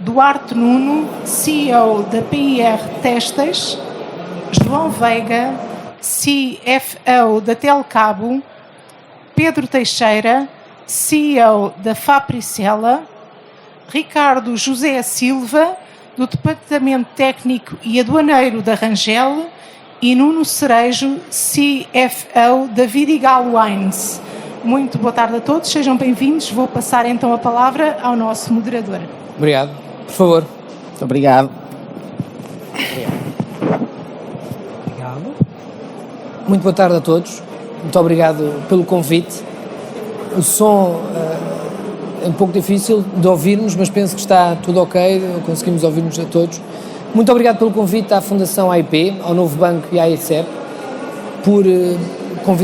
Duarte Nuno, CEO da PIR Têxteis, João Veiga, CFO da Telcabo, Pedro Teixeira, CEO da Fapricela, Ricardo José Silva, do Departamento Técnico e Aduaneiro da Rangel, e Nuno Cerejo, CFO da Vidigal Wines. Muito boa tarde a todos, sejam bem-vindos. Vou passar então a palavra ao nosso moderador. Obrigado. Por favor. Muito obrigado. Muito boa tarde a todos. Muito obrigado pelo convite. O som é um pouco difícil de ouvirmos, mas penso que está tudo ok, conseguimos ouvir-nos a todos. Muito obrigado pelo convite à Fundação AIP, ao Novo Banco e à AICEP, por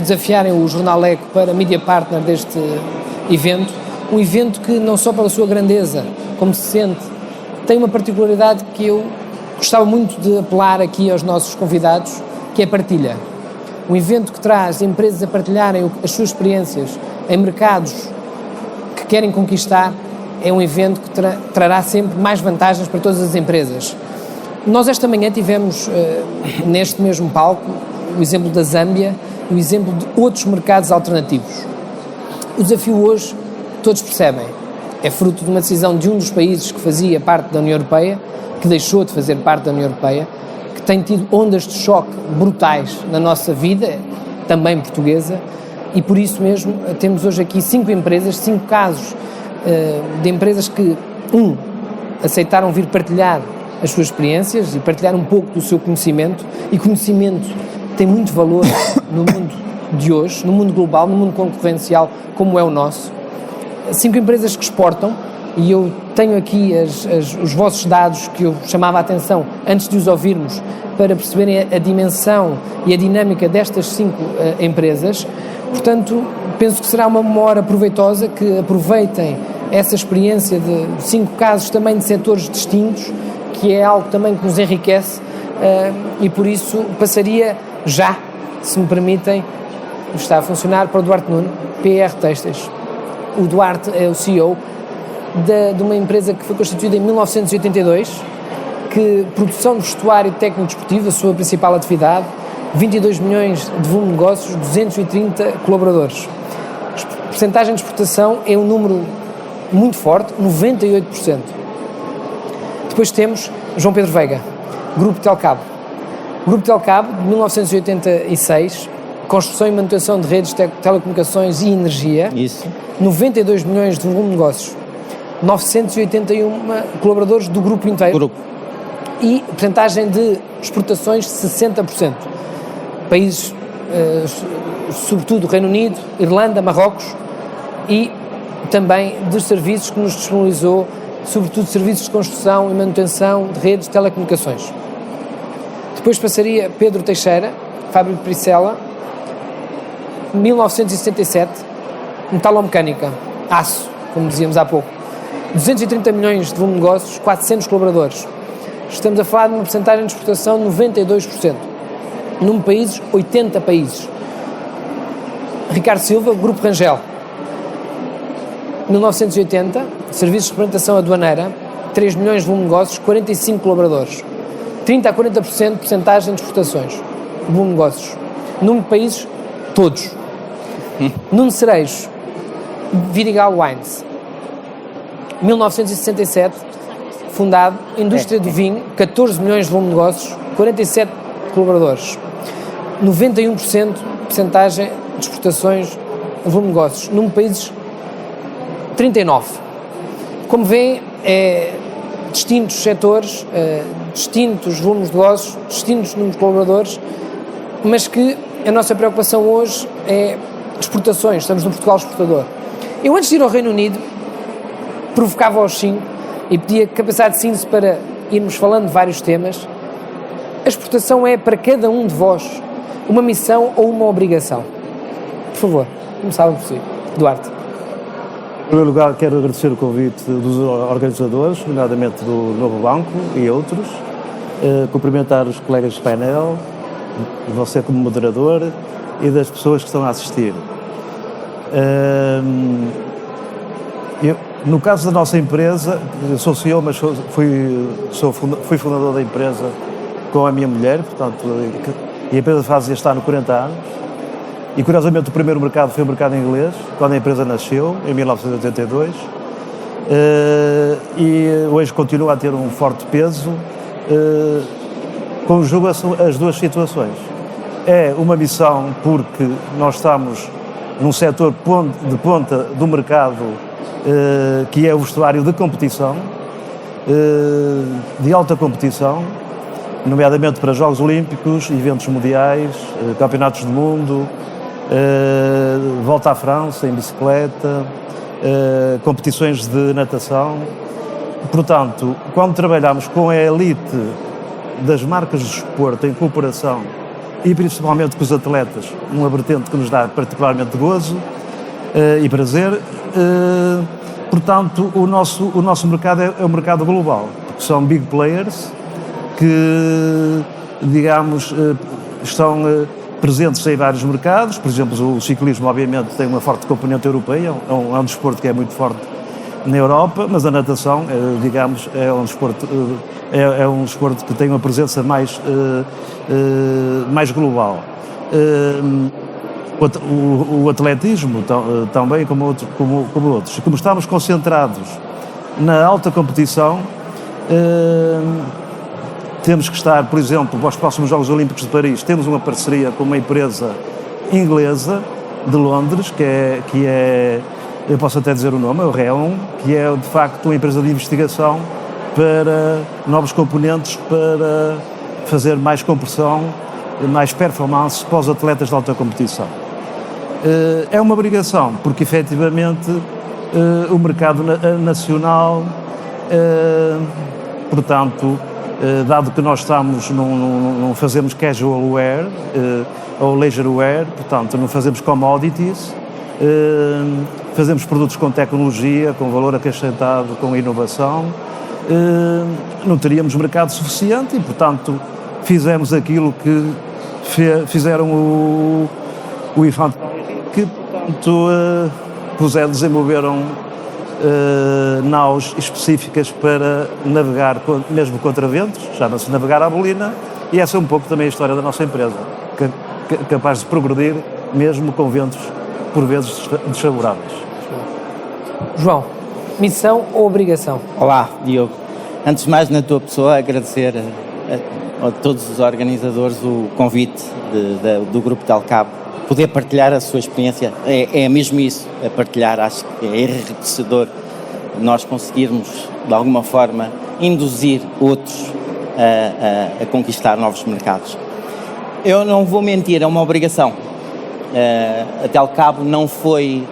desafiarem o Jornal Eco para Media Partner deste evento. Um evento que, não só pela sua grandeza, como se sente, tem uma particularidade que eu gostava muito de apelar aqui aos nossos convidados, que é a partilha. Um evento que traz empresas a partilharem as suas experiências em mercados que querem conquistar, é um evento que trará sempre mais vantagens para todas as empresas. Nós esta manhã tivemos neste mesmo palco o exemplo da Zâmbia e o exemplo de outros mercados alternativos. O desafio hoje, todos percebem, é fruto de uma decisão de um dos países que fazia parte da União Europeia, que deixou de fazer parte da União Europeia, que tem tido ondas de choque brutais na nossa vida, também portuguesa, e por isso mesmo temos hoje aqui 5 empresas, 5 casos de empresas que, aceitaram vir partilhar as suas experiências e partilhar um pouco do seu conhecimento, e conhecimento tem muito valor no mundo de hoje, no mundo global, no mundo concorrencial como é o nosso. 5 empresas que exportam, e eu tenho aqui os vossos dados que eu chamava a atenção antes de os ouvirmos, para perceberem a dimensão e a dinâmica destas 5 empresas. Portanto, penso que será uma hora proveitosa, que aproveitem essa experiência de 5 casos também de setores distintos, que é algo também que nos enriquece, e por isso passaria já, se me permitem, está a funcionar, para o Duarte Nuno, PIR Têxteis. O Duarte é o CEO de uma empresa que foi constituída em 1982, que produção de vestuário técnico desportivo, a sua principal atividade, 22 milhões de volume de negócios, 230 colaboradores. A percentagem de exportação é um número muito forte, 98%. Depois temos João Pedro Veiga, Grupo Telcabo. Grupo Telcabo, de 1986, construção e manutenção de redes de telecomunicações e energia. Isso. 92 milhões de volume de negócios, 981 colaboradores do grupo inteiro. E percentagem de exportações 60%. Países, sobretudo Reino Unido, Irlanda, Marrocos, e também dos serviços que nos disponibilizou, sobretudo serviços de construção e manutenção de redes de telecomunicações. Depois passaria Pedro Teixeira, Fapricela, 1977, metalomecânica, aço, como dizíamos há pouco. 230 milhões de volume de negócios, 400 colaboradores. Estamos a falar de uma percentagem de exportação de 92%. Num país, 80 países. Ricardo Silva, Grupo Rangel. 1980, serviços de representação aduaneira, 3 milhões de volume de negócios, 45 colaboradores. 30 a 40% de percentagem de exportações, de volume de negócios. Número de países, todos. Nuno Cerejo, Vidigal Wines. 1967, fundado, indústria do vinho, 14 milhões de volume de negócios, 47 colaboradores. 91% de percentagem de exportações de volume de negócios. Número de países, 39. Como vêem, distintos setores, distintos volumes de negócios, distintos números de colaboradores, mas que a nossa preocupação hoje é exportações. Estamos no Portugal exportador. Eu, antes de ir ao Reino Unido, provocava aos 5 e pedia capacidade de síntese para irmos falando de vários temas. A exportação é, para cada um de vós, uma missão ou uma obrigação? Por favor, começava por si. Duarte. Em primeiro lugar, quero agradecer o convite dos organizadores, nomeadamente do Novo Banco e outros, cumprimentar os colegas de painel, você como moderador e das pessoas que estão a assistir. No caso da nossa empresa, eu sou CEO, mas fui fundador da empresa com a minha mulher, portanto, e a empresa faz este ano 40 anos. E curiosamente o primeiro mercado foi o mercado inglês, quando a empresa nasceu, em 1982. E hoje continua a ter um forte peso. Conjuga-se as duas situações. É uma missão porque nós estamos num setor de ponta do mercado, que é o vestuário de competição, de alta competição, nomeadamente para Jogos Olímpicos, eventos mundiais, campeonatos do mundo, Volta à França em bicicleta, competições de natação. Portanto, quando trabalhamos com a elite das marcas de desporto em cooperação e principalmente com os atletas, uma vertente que nos dá particularmente gozo e prazer, portanto, o nosso mercado é um mercado global, porque são big players que, digamos, estão presentes em vários mercados. Por exemplo, o ciclismo, obviamente, tem uma forte componente europeia, é um desporto que é muito forte na Europa, mas a natação, digamos, é um desporto que tem uma presença mais global. O atletismo também, como outros. E como estamos concentrados na alta competição, temos que estar, por exemplo, para os próximos Jogos Olímpicos de Paris, temos uma parceria com uma empresa inglesa de Londres, que é eu posso até dizer o nome, é o Reon, que é de facto uma empresa de investigação para novos componentes, para fazer mais compressão, mais performance para os atletas de alta competição. É uma obrigação, porque efetivamente o mercado nacional, portanto, dado que nós não fazemos casual wear ou leisure wear, portanto não fazemos commodities, fazemos produtos com tecnologia, com valor acrescentado, com inovação, não teríamos mercado suficiente e, portanto, fizemos aquilo que fizeram o Infant, que, portanto, desenvolveram naus específicas para navegar mesmo contra ventos, chama-se navegar à bolina, e essa é um pouco também a história da nossa empresa, capaz de progredir mesmo com ventos por vezes desfavoráveis. João, missão ou obrigação? Olá, Diogo. Antes de mais, na tua pessoa, agradecer a todos os organizadores o convite do Grupo Telcabo, poder partilhar a sua experiência, é mesmo isso, é partilhar. Acho que é enriquecedor nós conseguirmos, de alguma forma, induzir outros a conquistar novos mercados. Eu não vou mentir, é uma obrigação. A Telcabo não foi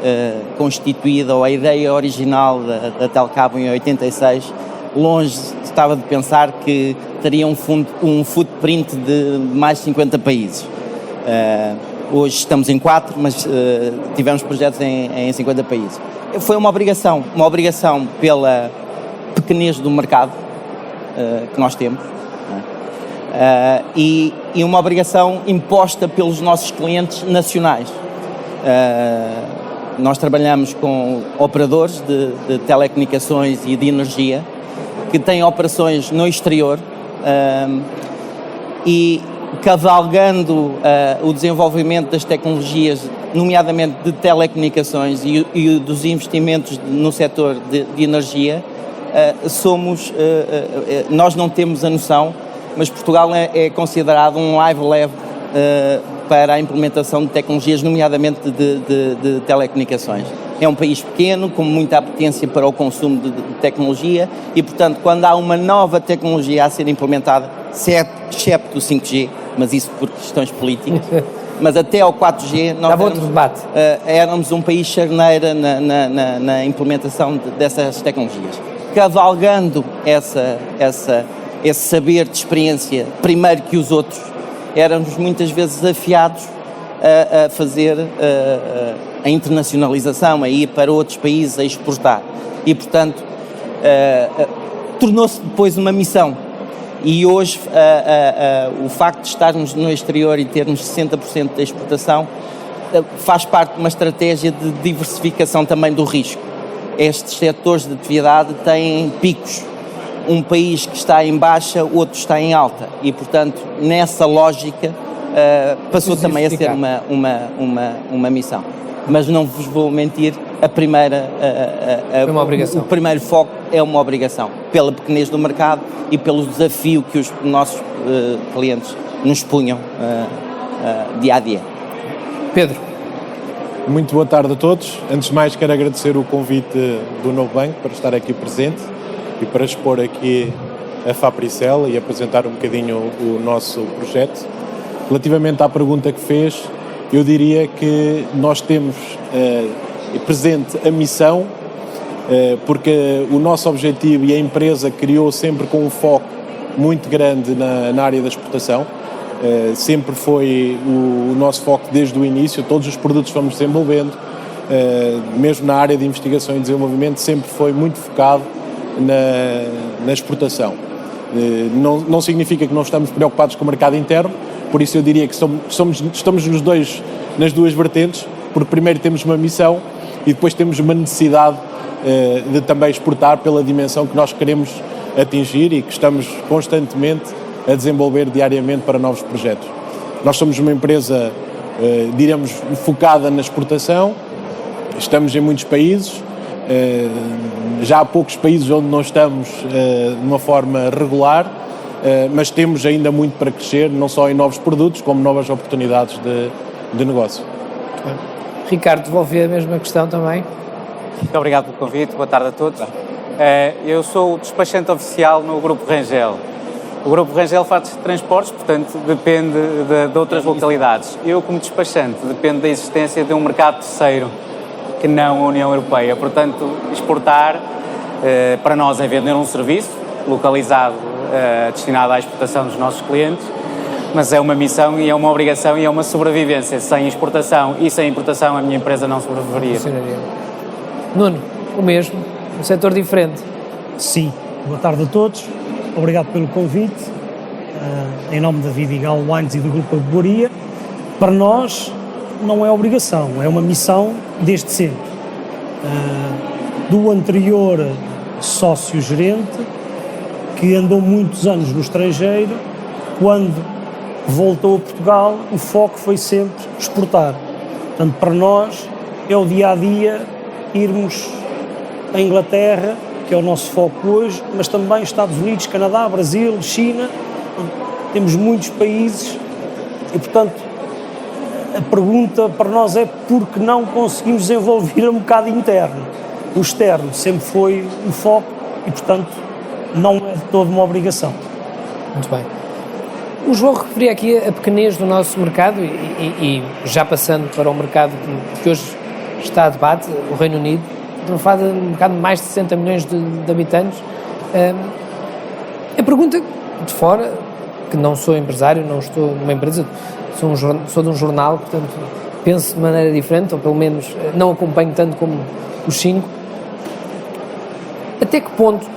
constituída, ou a ideia original da Telcabo em 86, longe estava de pensar que teria um footprint de mais de 50 países. Hoje estamos em 4, mas tivemos projetos em 50 países. Foi uma obrigação pela pequenez do mercado que nós temos, e uma obrigação imposta pelos nossos clientes nacionais. Nós trabalhamos com operadores de telecomunicações e de energia que têm operações no exterior, e cavalgando o desenvolvimento das tecnologias, nomeadamente de telecomunicações e dos investimentos no setor de energia, nós não temos a noção, mas Portugal é considerado um live lab para a implementação de tecnologias, nomeadamente de telecomunicações. É um país pequeno, com muita apetência para o consumo de tecnologia e, portanto, quando há uma nova tecnologia a ser implementada, excepto o 5G, mas isso por questões políticas, mas até ao 4G nós éramos um país charneira na implementação dessas tecnologias. Cavalgando esse saber de experiência, primeiro que os outros, éramos muitas vezes desafiados a fazer a internacionalização, a ir para outros países, a exportar. E, portanto, tornou-se depois uma missão. E hoje o facto de estarmos no exterior e termos 60% da exportação faz parte de uma estratégia de diversificação também do risco. estes setores de atividade têm picos. Um país que está em baixa, outro está em alta. E, portanto, nessa lógica, passou também a ser uma missão. Mas não vos vou mentir, a primeira... É uma obrigação. O primeiro foco é uma obrigação, pela pequenez do mercado e pelo desafio que os nossos clientes nos punham dia a dia. Pedro. Muito boa tarde a todos. Antes de mais, quero agradecer o convite do Novo Banco para estar aqui presente e para expor aqui a Fapricel e apresentar um bocadinho o nosso projeto. Relativamente à pergunta que fez, eu diria que nós temos presente a missão, porque o nosso objetivo e a empresa criou sempre com um foco muito grande na área da exportação. Sempre foi o nosso foco desde o início, todos os produtos que fomos desenvolvendo, mesmo na área de investigação e desenvolvimento, sempre foi muito focado na exportação. Não significa que não estamos preocupados com o mercado interno, por isso eu diria que estamos nas duas vertentes, porque primeiro temos uma missão e depois temos uma necessidade de também exportar pela dimensão que nós queremos atingir e que estamos constantemente a desenvolver diariamente para novos projetos. Nós somos uma empresa, diremos, focada na exportação, estamos em muitos países, já há poucos países onde não estamos de uma forma regular, mas temos ainda muito para crescer, não só em novos produtos, como novas oportunidades de negócio. Ricardo, devolvi a mesma questão também. Muito obrigado pelo convite, boa tarde a todos. Eu sou o despachante oficial no Grupo Rangel. O Grupo Rangel faz transportes, portanto depende de outras localidades. Eu, como despachante, dependo da existência de um mercado terceiro, que não a União Europeia. Portanto, exportar para nós é vender um serviço localizado, destinado à exportação dos nossos clientes, mas é uma missão e é uma obrigação e é uma sobrevivência. Sem exportação e sem importação a minha empresa não sobreviveria. Nuno, o mesmo, um setor diferente. Sim, boa tarde a todos, obrigado pelo convite, em nome da Vidigal Wines e do Grupo Boaria. Para nós não é obrigação, é uma missão desde sempre. Do anterior sócio-gerente, que andou muitos anos no estrangeiro, quando voltou a Portugal, o foco foi sempre exportar. Portanto, para nós é o dia-a-dia irmos à Inglaterra, que é o nosso foco hoje, mas também Estados Unidos, Canadá, Brasil, China. Temos muitos países e, portanto, a pergunta para nós é por que não conseguimos desenvolver um mercado interno. O externo sempre foi um foco e, portanto, não é de toda uma obrigação. Muito bem. O João referia aqui a pequenez do nosso mercado e já passando para o mercado que hoje está a debate, o Reino Unido, estamos a falar de um mercado de mais de 60 milhões de habitantes. A pergunta de fora, que não sou empresário, não estou numa empresa, sou de um jornal, portanto penso de maneira diferente, ou pelo menos não acompanho tanto como os 5. Até que ponto,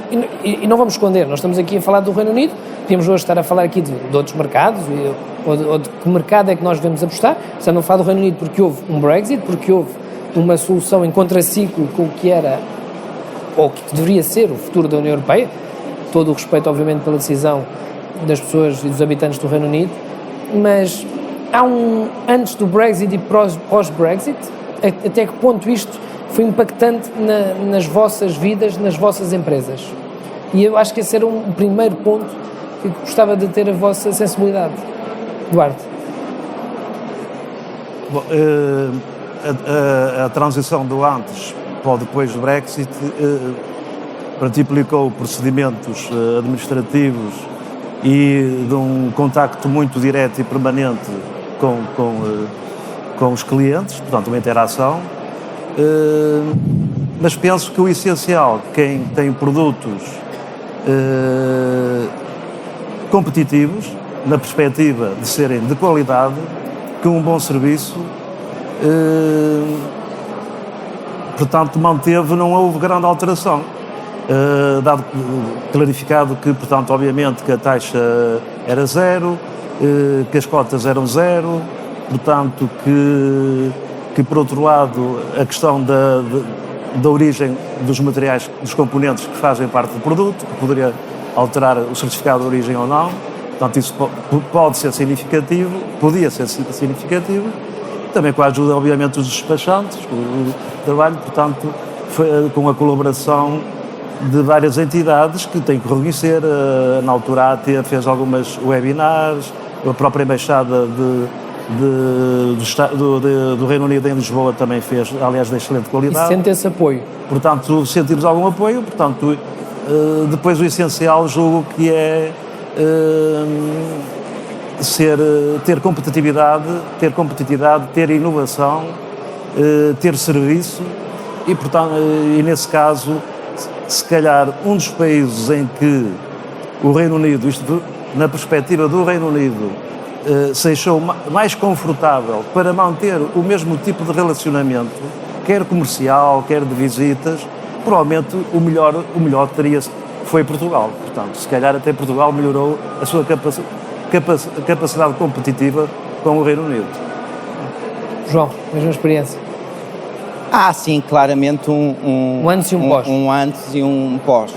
e não vamos esconder, nós estamos aqui a falar do Reino Unido, podíamos hoje estar a falar aqui de outros mercados, ou de que mercado é que nós devemos apostar. Estamos a falar do Reino Unido porque houve um Brexit, porque houve uma solução em contraciclo com o que era, ou que deveria ser, o futuro da União Europeia, todo o respeito, obviamente, pela decisão das pessoas e dos habitantes do Reino Unido, mas há antes do Brexit e pós-Brexit, até que ponto isto foi impactante nas vossas vidas, nas vossas empresas? E eu acho que esse era um primeiro ponto que gostava de ter a vossa sensibilidade. Duarte. Bom, a transição do antes para o depois do Brexit implicou procedimentos administrativos e de um contacto muito direto e permanente com os clientes, portanto uma interação, mas penso que o essencial, quem tem produtos competitivos, na perspectiva de serem de qualidade, que um bom serviço, portanto manteve, não houve grande alteração, dado clarificado que, portanto, obviamente que a taxa era zero, que as cotas eram zero, portanto que por outro lado a questão da origem dos materiais, dos componentes que fazem parte do produto, que poderia alterar o certificado de origem ou não. Portanto, isso pode ser significativo, podia ser significativo, também com a ajuda, obviamente, dos despachantes, o trabalho, portanto, com a colaboração de várias entidades que têm que reconhecer. Na altura a AT fez algumas webinars, a própria Embaixada do Reino Unido em Lisboa também fez, aliás, de excelente qualidade. E sente esse apoio? Portanto, sentimos algum apoio, portanto, depois o essencial julgo que é ter competitividade, ter inovação, ter serviço e, portanto, e nesse caso, se calhar um dos países em que o Reino Unido, isto na perspectiva do Reino Unido, se achou mais confortável para manter o mesmo tipo de relacionamento, quer comercial, quer de visitas, provavelmente o melhor foi Portugal. Portanto, se calhar até Portugal melhorou a sua capacidade competitiva com o Reino Unido. João, mesma experiência? Sim, claramente um antes e um pós. Um antes e um pós.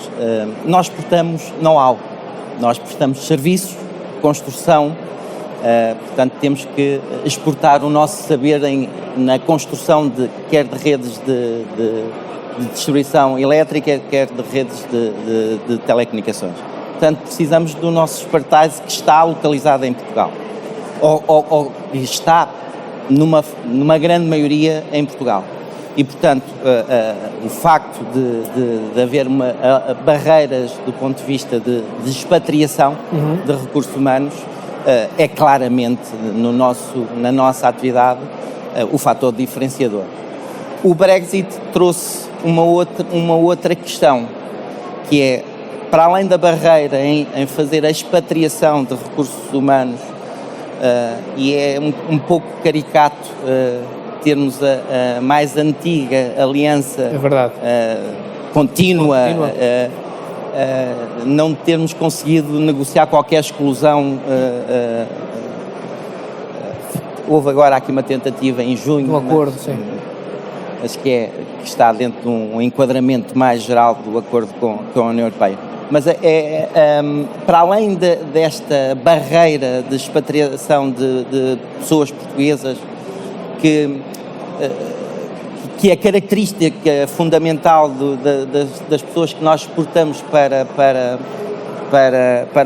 Nós prestamos know-how, nós prestamos serviços, construção, portanto temos que exportar o nosso saber na construção quer de redes de distribuição elétrica, quer de redes de telecomunicações. Portanto, precisamos do nosso expertise que está localizado em Portugal, ou está numa grande maioria em Portugal. E, portanto, o facto de haver barreiras do ponto de vista de expatriação de recursos humanos é claramente, na nossa atividade, o fator diferenciador. O Brexit trouxe uma outra questão, que é, para além da barreira em fazer a expatriação de recursos humanos, e é um pouco caricato termos a mais antiga aliança contínua, não termos conseguido negociar qualquer exclusão. Houve agora aqui uma tentativa em junho, um acordo, sim. Acho que está dentro de um enquadramento mais geral do acordo com a União Europeia. Mas para além desta barreira de expatriação de pessoas portuguesas, que é característica fundamental das pessoas que nós exportamos para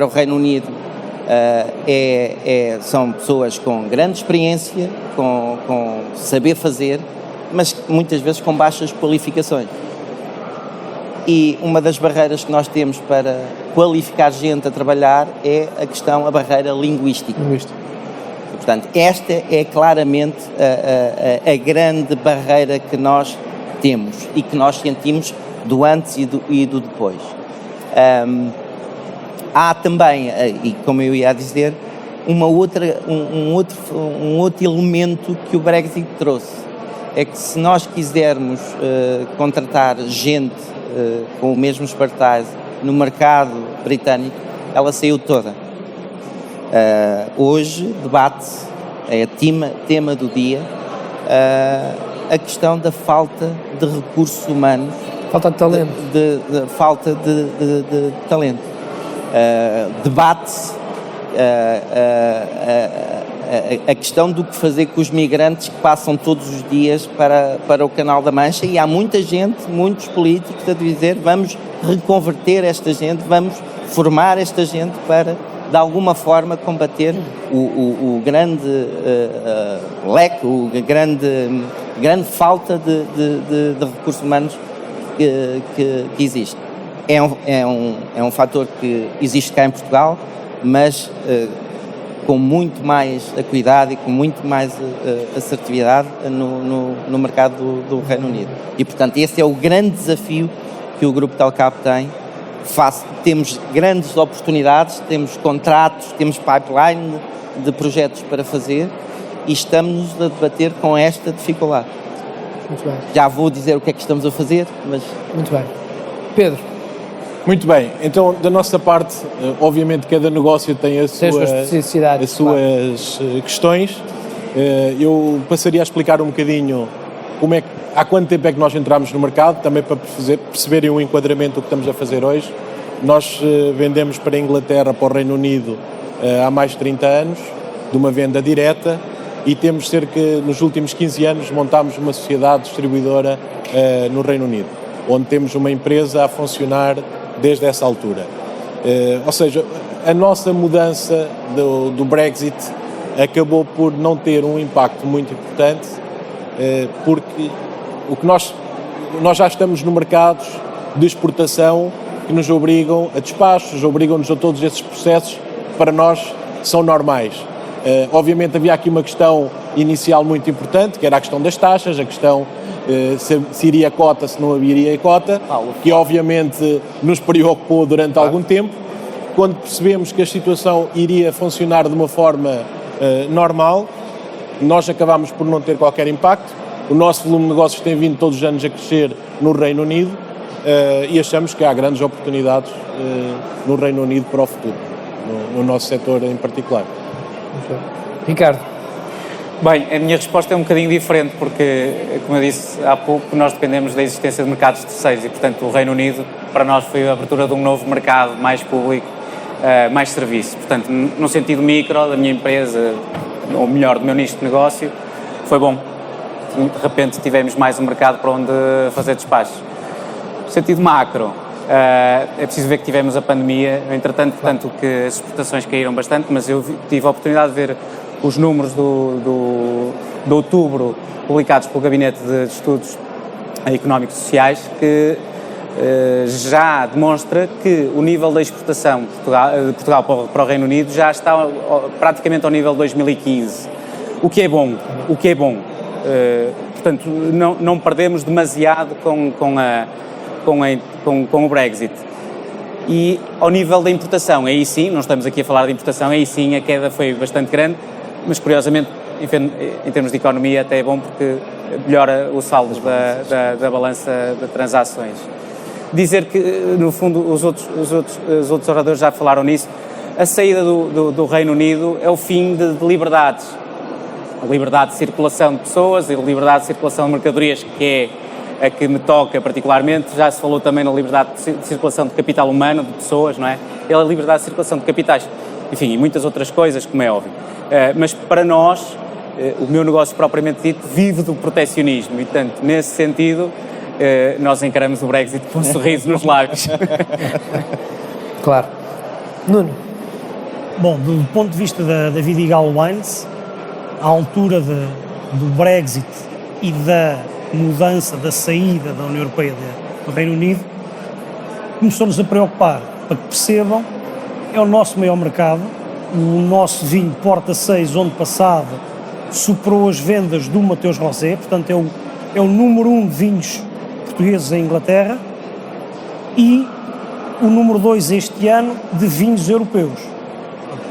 o Reino Unido, são pessoas com grande experiência, com saber fazer, mas muitas vezes com baixas qualificações. E uma das barreiras que nós temos para qualificar gente a trabalhar é a barreira linguística. Portanto, esta é claramente a grande barreira que nós temos e que nós sentimos do antes e do depois. Há também, e como eu ia dizer, um outro elemento que o Brexit trouxe. É que se nós quisermos contratar gente com o mesmo expertise no mercado britânico, ela saiu toda. Hoje debate-se, é tema do dia, a questão da falta de recursos humanos, falta de talento, falta de talento. Debate-se a questão do que fazer com os migrantes que passam todos os dias para o Canal da Mancha, e há muita gente, muitos políticos a dizer: vamos reconverter esta gente, vamos formar esta gente para, de alguma forma, combater o grande leque, grande falta de recursos humanos que existe. É um fator que existe cá em Portugal, mas com muito mais cuidado e com muito mais assertividade no mercado do Reino Unido. E, portanto, esse é o grande desafio que o Grupo Telcab tem. Temos grandes oportunidades, temos contratos, temos pipeline de projetos para fazer e estamos a debater com esta dificuldade. Muito bem. Já vou dizer o que é que estamos a fazer, mas... Muito bem. Pedro. Muito bem, então da nossa parte, obviamente cada negócio tem as suas questões. Eu passaria a explicar um bocadinho como é que há quanto tempo é que nós entramos no mercado, também para perceberem o enquadramento do que estamos a fazer hoje. Nós vendemos para a Inglaterra, para o Reino Unido, há mais de 30 anos, de uma venda direta, e temos nos últimos 15 anos, montámos uma sociedade distribuidora no Reino Unido, onde temos uma empresa a funcionar desde essa altura. Ou seja, a nossa mudança do Brexit acabou por não ter um impacto muito importante, porque o que nós já estamos no mercados de exportação que nos obrigam a despachos, obrigam-nos a todos esses processos, para nós são normais. Obviamente havia aqui uma questão inicial muito importante, que era a questão das taxas, a questão se iria cota, se não haveria cota, que obviamente nos preocupou durante algum tempo. Quando percebemos que a situação iria funcionar de uma forma normal, nós acabámos por não ter qualquer impacto. O nosso volume de negócios tem vindo todos os anos a crescer no Reino Unido, e achamos que há grandes oportunidades no Reino Unido para o futuro, no nosso setor em particular. Ricardo. Bem, a minha resposta é um bocadinho diferente, porque, como eu disse há pouco, nós dependemos da existência de mercados terceiros e, portanto, o Reino Unido, para nós, foi a abertura de um novo mercado mais público, mais serviço. Portanto, no sentido micro da minha empresa, ou melhor, do meu nicho de negócio, foi bom. De repente tivemos mais um mercado para onde fazer despachos. No sentido macro, é preciso ver que tivemos a pandemia, entretanto, portanto, que as exportações caíram bastante, mas eu tive a oportunidade de ver os números de outubro publicados pelo Gabinete de Estudos Económicos e Sociais, que já demonstra que o nível da exportação de Portugal para o Reino Unido já está praticamente ao nível de 2015, o que é bom. Portanto, não perdemos demasiado com o Brexit. E ao nível da importação, aí sim, não estamos aqui a falar de importação, aí sim a queda foi bastante grande, mas curiosamente, em termos de economia, até é bom porque melhora o saldo da balança de transações. Dizer que, no fundo, os outros oradores já falaram nisso, a saída do Reino Unido é o fim de liberdades. A liberdade de circulação de pessoas e a liberdade de circulação de mercadorias, que é a que me toca particularmente. Já se falou também na liberdade de circulação de capital humano, de pessoas, não é? E a liberdade de circulação de capitais. Enfim, e muitas outras coisas, como é óbvio. Mas para nós, o meu negócio propriamente dito vive do proteccionismo e, portanto, nesse sentido, nós encaramos o Brexit com um sorriso nos lábios. Claro. Nuno. Bom, do ponto de vista da Vidigal Wines, à altura do Brexit e da mudança, da saída da União Europeia do Reino Unido, começou-nos a preocupar, para que percebam, é o nosso maior mercado. O nosso vinho Porta 6, ano passado, superou as vendas do Mateus Rosé, portanto é o número 1 de vinhos portugueses em Inglaterra, e o número 2 este ano de vinhos europeus.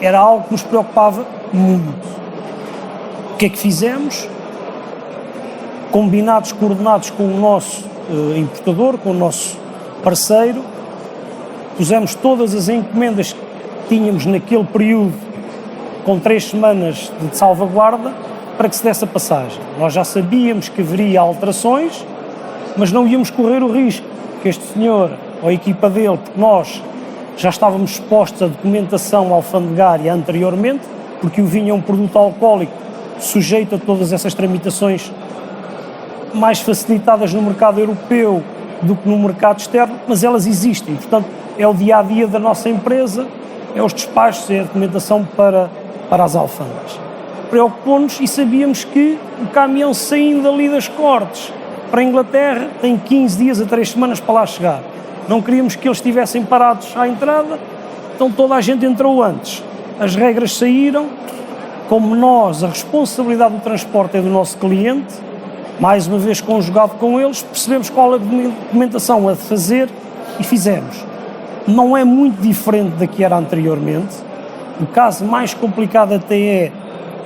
Era algo que nos preocupava muito. O que é que fizemos? Combinados, coordenados com o nosso importador, com o nosso parceiro, pusemos todas as encomendas que tínhamos naquele período, com 3 semanas de salvaguarda, para que se desse a passagem. Nós já sabíamos que haveria alterações, mas não íamos correr o risco que este senhor, ou a equipa dele, porque nós já estávamos expostos à documentação alfandegária anteriormente, porque o vinho é um produto alcoólico sujeito a todas essas tramitações mais facilitadas no mercado europeu do que no mercado externo, mas elas existem. Portanto, é o dia-a-dia da nossa empresa, é os despachos, é a documentação para as alfândegas. Preocupou-nos e sabíamos que o caminhão saindo ali das Cortes para a Inglaterra tem 15 dias a 3 semanas para lá chegar. Não queríamos que eles estivessem parados à entrada, então toda a gente entrou antes. As regras saíram, como nós, a responsabilidade do transporte é do nosso cliente, mais uma vez conjugado com eles, percebemos qual a documentação a fazer e fizemos. Não é muito diferente da que era anteriormente. O caso mais complicado até é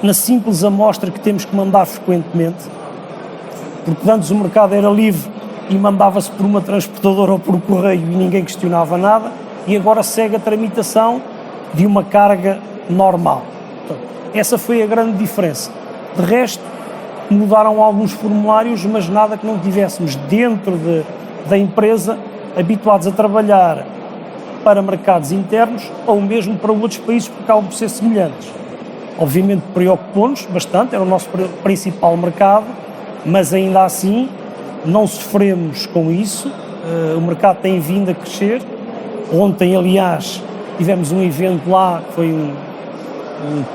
na simples amostra que temos que mandar frequentemente, porque antes o mercado era livre e mandava-se por uma transportadora ou por correio e ninguém questionava nada, e agora segue a tramitação de uma carga normal. Então, essa foi a grande diferença. De resto, mudaram alguns formulários, mas nada que não tivéssemos dentro da empresa habituados a trabalhar para mercados internos ou mesmo para outros países, porque acabam por ser semelhantes. Obviamente preocupou-nos bastante, era o nosso principal mercado, mas ainda assim não sofremos com isso. O mercado tem vindo a crescer. Ontem, aliás, tivemos um evento lá, que foi um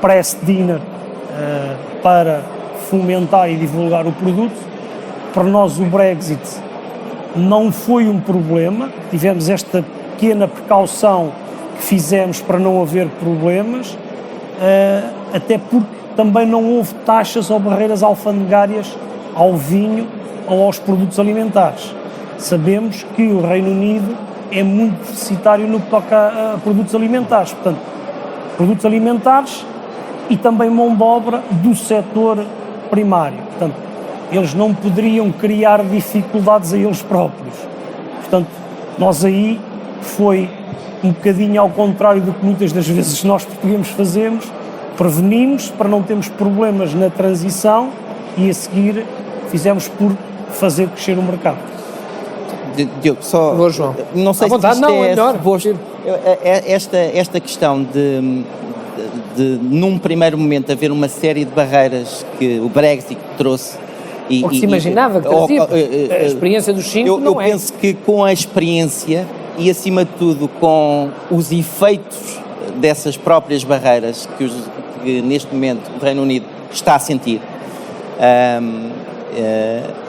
press dinner para fomentar e divulgar o produto. Para nós o Brexit não foi um problema, tivemos esta pequena precaução que fizemos para não haver problemas, até porque também não houve taxas ou barreiras alfandegárias ao vinho ou aos produtos alimentares. Sabemos que o Reino Unido é muito deficitário no que toca a produtos alimentares, portanto, produtos alimentares e também mão de obra do setor primário. Portanto, eles não poderiam criar dificuldades a eles próprios. Portanto, nós aí foi um bocadinho ao contrário do que muitas das vezes nós portugueses fazemos, prevenimos para não termos problemas na transição e a seguir fizemos por fazer crescer o mercado. Diogo, só... Boa, João. Não sei à vontade, se isto não, é melhor. Esta questão de num primeiro momento haver uma série de barreiras que o Brexit trouxe Ou que se imaginava que trazia. A experiência dos 5 não é. Eu penso que com a experiência e, acima de tudo, com os efeitos dessas próprias barreiras que neste momento o Reino Unido está a sentir,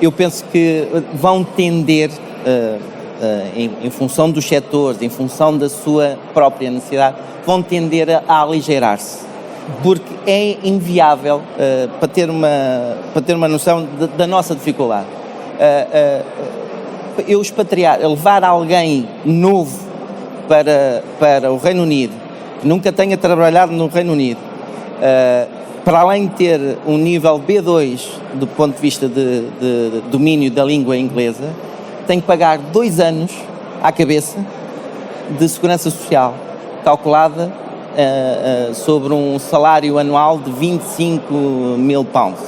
eu penso que vão tender, em função dos setores, em função da sua própria necessidade, vão tender a aligeirar-se. Porque é inviável, para ter uma noção da nossa dificuldade, eu expatriar, levar alguém novo para o Reino Unido, que nunca tenha trabalhado no Reino Unido, para além de ter um nível B2 do ponto de vista de domínio da língua inglesa, tem que pagar 2 anos à cabeça de segurança social, calculada sobre um salário anual de 25 mil pounds.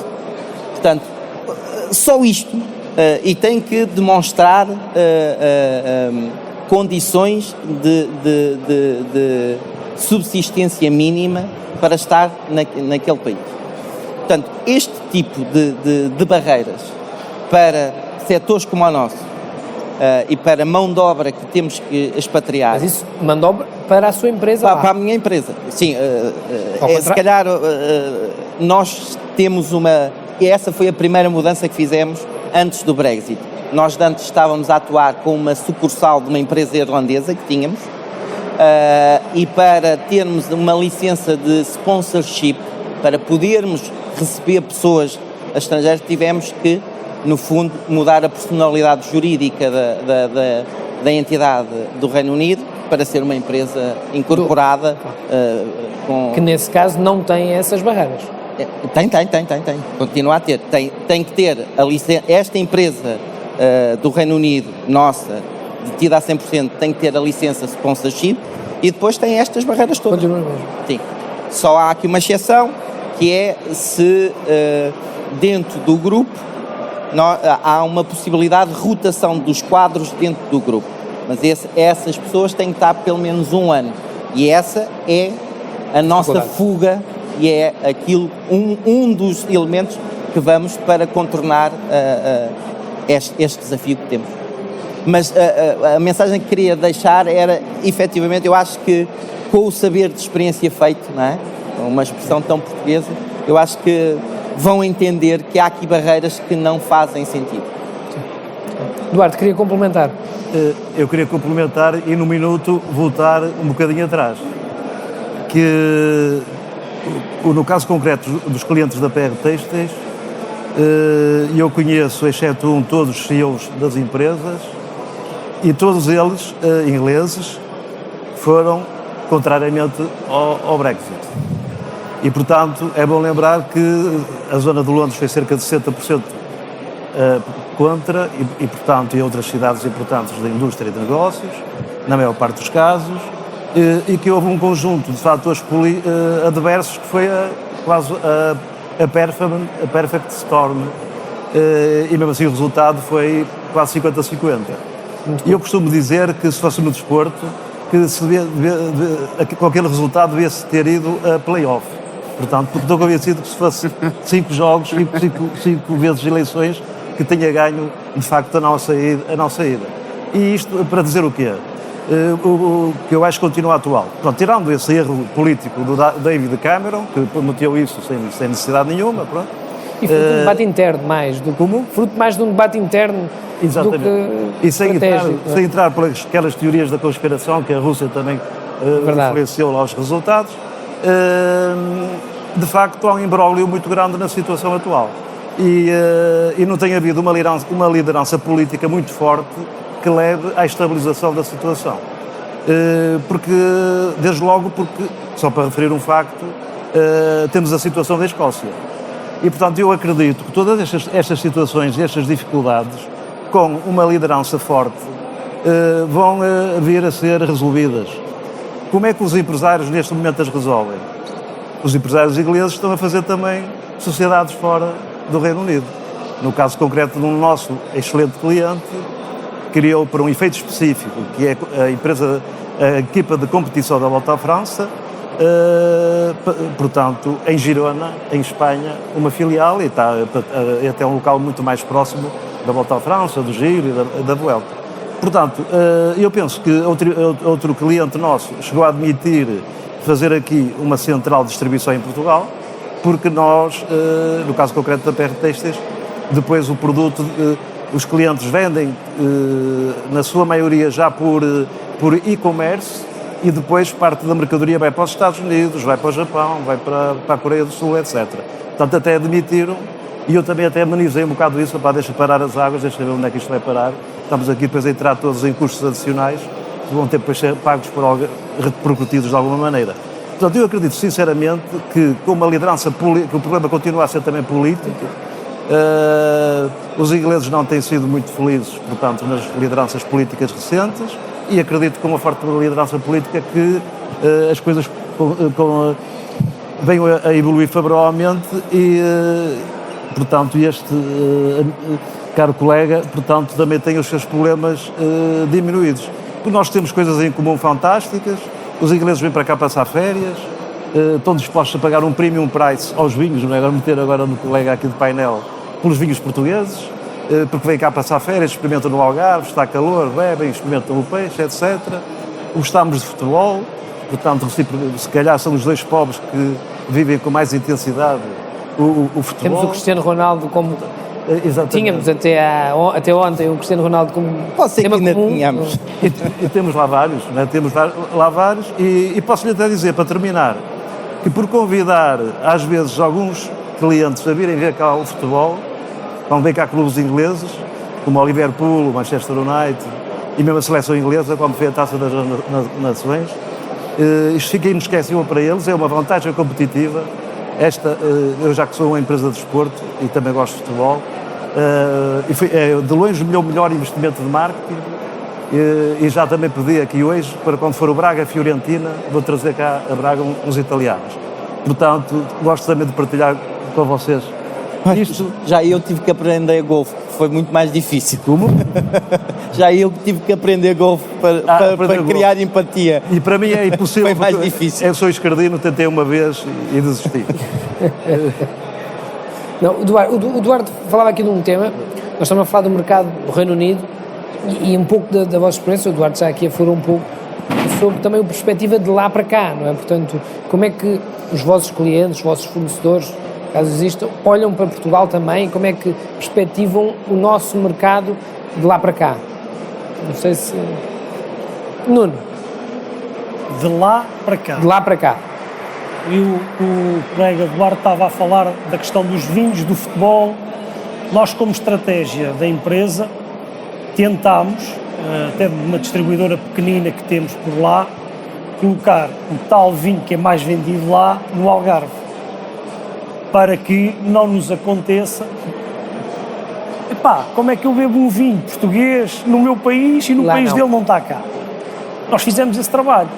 Portanto, só isto, e tem que demonstrar condições de subsistência mínima para estar naquele país. Portanto, este tipo de barreiras para setores como o nosso, e para mão de obra que temos que expatriar. Mas isso, mão de obra para a sua empresa? Para a minha empresa, sim. Se calhar nós temos e essa foi a primeira mudança que fizemos antes do Brexit. Nós antes estávamos a atuar com uma sucursal de uma empresa irlandesa que tínhamos, e para termos uma licença de sponsorship, para podermos receber pessoas estrangeiras, tivemos que, no fundo, mudar a personalidade jurídica da entidade do Reino Unido para ser uma empresa incorporada. Que nesse caso não tem essas barreiras. Tem. Continua a ter. Tem que ter a licença. Esta empresa do Reino Unido, nossa, detida a 100%, tem que ter a licença sponsorship e depois tem estas barreiras todas. Continua mesmo. Sim. Só há aqui uma exceção, que é se dentro do grupo há uma possibilidade de rotação dos quadros dentro do grupo, mas essas pessoas têm que estar pelo menos 1 ano, e essa é a nossa fuga e é um dos elementos que vamos para contornar este desafio que temos. Mas a mensagem que queria deixar era, efetivamente, eu acho que com o saber de experiência feito, não é? Uma expressão tão portuguesa, eu acho que vão entender que há aqui barreiras que não fazem sentido. Duarte, queria complementar. Eu queria complementar e no minuto voltar um bocadinho atrás. Que no caso concreto dos clientes da PR Têxteis, eu conheço, exceto todos os CEOs das empresas, e todos eles, ingleses, foram contrariamente ao Brexit. E, portanto, é bom lembrar que a zona de Londres foi cerca de 60% contra e, portanto, em outras cidades importantes da indústria e de negócios, na maior parte dos casos, e que houve um conjunto de fatores adversos que foi quase a Perfect Storm, e mesmo assim o resultado foi quase 50-50. E eu costumo dizer que se fosse no desporto, que com aquele resultado devia-se ter ido a play-off. Portanto, porque estou convencido que se fosse 5 jogos, 5 vezes eleições, que tenha ganho, de facto, a nossa ida. E isto para dizer o quê? O que eu acho que continua atual. Pronto, tirando esse erro político do David Cameron, que prometeu isso sem necessidade nenhuma, pronto. E fruto de um debate interno mais do comum? Fruto mais de um debate interno. Exatamente. Do que e sem entrar por aquelas teorias da conspiração que a Rússia também influenciou lá os resultados, de facto há um imbróglio muito grande na situação atual. E não tem havido uma liderança política muito forte que leve à estabilização da situação. Desde logo, só para referir um facto, temos a situação da Escócia. E, portanto, eu acredito que todas estas situações e estas dificuldades, com uma liderança forte, vão vir a ser resolvidas. Como é que os empresários neste momento as resolvem? Os empresários ingleses estão a fazer também sociedades fora do Reino Unido. No caso concreto de um nosso excelente cliente, criou para um efeito específico, que é a equipa de competição da Volta à França, portanto, em Girona, em Espanha, uma filial, e está até um local muito mais próximo da Volta à França, do Giro e da Vuelta. Portanto, eu penso que outro cliente nosso chegou a admitir fazer aqui uma central de distribuição em Portugal, porque nós, no caso concreto da PR Têxteis, depois o produto, os clientes vendem, na sua maioria, já por e-commerce, e depois parte da mercadoria vai para os Estados Unidos, vai para o Japão, vai para a Coreia do Sul, etc. Portanto, até admitiram, e eu também até amenizei um bocado isso, deixa parar as águas, deixa ver onde é que isto vai parar. Estamos aqui depois a entrar todos em custos adicionais, que vão ter depois ser pagos repercutidos de alguma maneira. Portanto, eu acredito sinceramente que com uma liderança política, o problema continua a ser também político. Os ingleses não têm sido muito felizes, portanto, nas lideranças políticas recentes, e acredito que com uma forte liderança política que as coisas venham a evoluir favoravelmente e, portanto, este caro colega, portanto, também tem os seus problemas diminuídos. Porque nós temos coisas em comum fantásticas, os ingleses vêm para cá passar férias, estão dispostos a pagar um premium price aos vinhos, não é? Vamos meter agora no colega aqui de painel, pelos vinhos portugueses, porque vêm cá passar férias, experimentam no Algarve, está calor, bebem, experimentam o peixe, etc. Gostamos de futebol, portanto, se calhar são os dois povos que vivem com mais intensidade o futebol. Temos o Cristiano Ronaldo como... Exatamente. Tínhamos até ontem o Cristiano Ronaldo como Pode ser tema que ainda comum. tenhamos. E temos lá vários, não é? Temos lá vários, e posso-lhe até dizer, para terminar, que por convidar, às vezes, alguns clientes a virem ver cá o futebol, vão ver cá clubes ingleses, como o Liverpool, o Manchester United, e mesmo a seleção inglesa, como foi a Taça das Nações, isto fica inesquecível para eles, é uma vantagem competitiva. Eu já que sou uma empresa de desporto e também gosto de futebol, e foi de longe o meu melhor investimento de marketing, e já também pedi aqui hoje, para quando for o Braga-Fiorentina, vou trazer cá a Braga uns italianos. Portanto, gosto também de partilhar com vocês isto. Já eu tive que aprender golfe, foi muito mais difícil. Como? Já eu tive que aprender golfe para criar empatia. E para mim é impossível. Foi mais difícil. Eu sou escardino, tentei uma vez e desisti. Não, o Eduardo falava aqui de um tema, nós estamos a falar do mercado do Reino Unido e um pouco da vossa experiência, o Eduardo já aqui afora um pouco sobre também a perspectiva de lá para cá, não é? Portanto, como é que os vossos clientes, os vossos fornecedores, caso existam, olham para Portugal também, como é que perspectivam o nosso mercado de lá para cá? Não sei se... Nuno. De lá para cá. De lá para cá. E o colega Eduardo estava a falar da questão dos vinhos, do futebol. Nós, como estratégia da empresa, tentámos, até uma distribuidora pequenina que temos por lá, colocar o tal vinho que é mais vendido lá no Algarve, para que não nos aconteça, como é que eu bebo um vinho português no meu país e no país dele não está cá? Nós fizemos esse trabalho,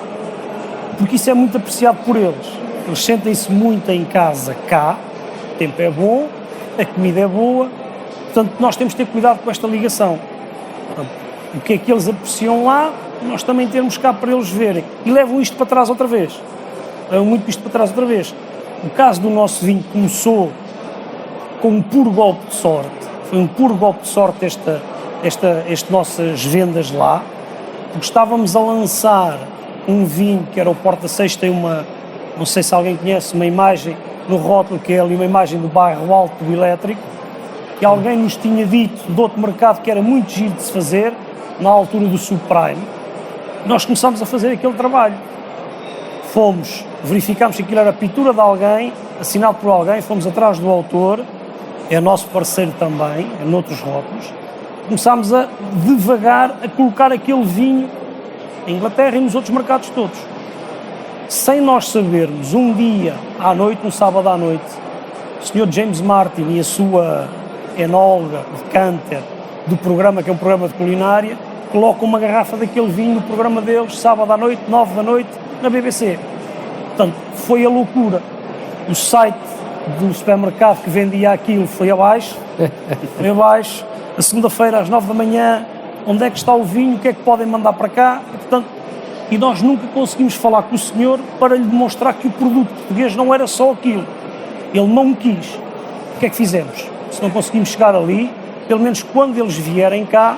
porque isso é muito apreciado por eles. Eles sentem-se muito em casa cá tempo é bom, a comida é boa, portanto nós temos de ter cuidado com esta ligação. Portanto, o que é que eles apreciam lá, nós também temos cá para eles verem. E levam isto para trás outra vez. Levam muito isto para trás outra vez. O caso do nosso vinho começou com um puro golpe de sorte. Foi um puro golpe de sorte estas nossas vendas lá, porque estávamos a lançar um vinho que era o Porta 6, tem uma, não sei se alguém conhece, uma imagem no rótulo, que é ali uma imagem do bairro Alto do Elétrico, que alguém nos tinha dito de outro mercado que era muito giro de se fazer, na altura do subprime. Nós começámos a fazer aquele trabalho. Fomos, verificámos que aquilo era a pintura de alguém, assinado por alguém, fomos atrás do autor, é nosso parceiro também, é noutros rótulos. Começámos a devagar a colocar aquele vinho em Inglaterra e nos outros mercados todos. Sem nós sabermos, um dia à noite, um sábado à noite, o Sr. James Martin e a sua enóloga de Canter do programa, que é um programa de culinária, colocam uma garrafa daquele vinho no programa deles, sábado à noite, 9 da noite, na BBC. Portanto, foi a loucura. O site do supermercado que vendia aquilo foi abaixo, a segunda-feira às 9 da manhã, onde é que está o vinho, o que é que podem mandar para cá, e, portanto, e nós nunca conseguimos falar com o senhor para lhe demonstrar que o produto português não era só aquilo. Ele não quis. O que é que fizemos? Se não conseguimos chegar ali, pelo menos quando eles vierem cá,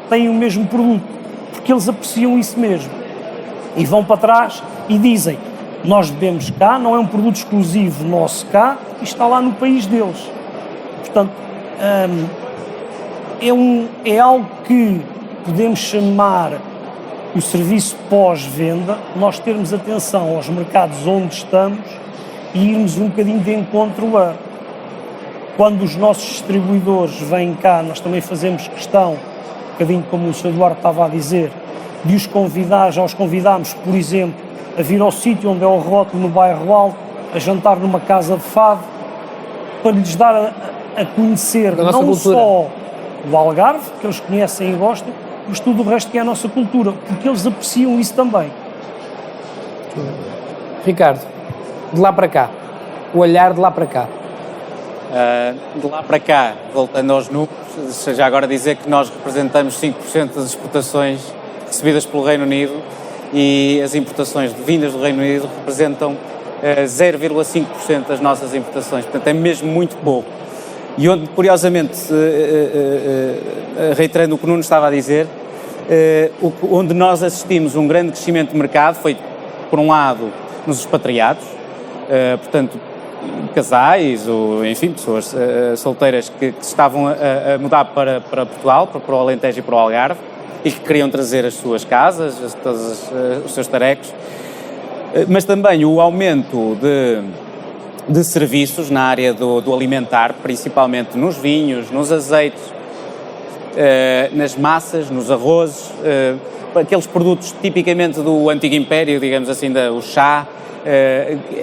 têm o mesmo produto, porque eles apreciam isso mesmo. E vão para trás e dizem, nós bebemos cá, não é um produto exclusivo nosso cá, e está lá no país deles. Portanto, é algo que podemos chamar o serviço pós-venda, nós termos atenção aos mercados onde estamos e irmos um bocadinho de encontro a... Quando os nossos distribuidores vêm cá, nós também fazemos questão, um bocadinho como o Sr. Eduardo estava a dizer, de os convidar, já os convidámos, por exemplo, a vir ao sítio onde é o rótulo no bairro Alto, a jantar numa casa de fado, para lhes dar a conhecer não só o Algarve, que eles conhecem e gostam, mas tudo o resto que é a nossa cultura, porque eles apreciam isso também. Ricardo, de lá para cá, o olhar de lá para cá. De lá para cá, voltando aos números, já agora dizer que nós representamos 5% das exportações recebidas pelo Reino Unido e as importações de vindas do Reino Unido representam 0,5% das nossas importações, portanto é mesmo muito pouco. E onde, curiosamente, reiterando o que o Nuno estava a dizer, onde nós assistimos um grande crescimento de mercado foi, por um lado, nos expatriados, portanto, casais, ou enfim, pessoas solteiras que estavam a mudar para Portugal, para o Alentejo e para o Algarve, e que queriam trazer as suas casas, todos os seus tarecos, mas também o aumento de serviços na área do alimentar, principalmente nos vinhos, nos azeites, nas massas, nos arrozes, aqueles produtos tipicamente do antigo império, digamos assim, o chá,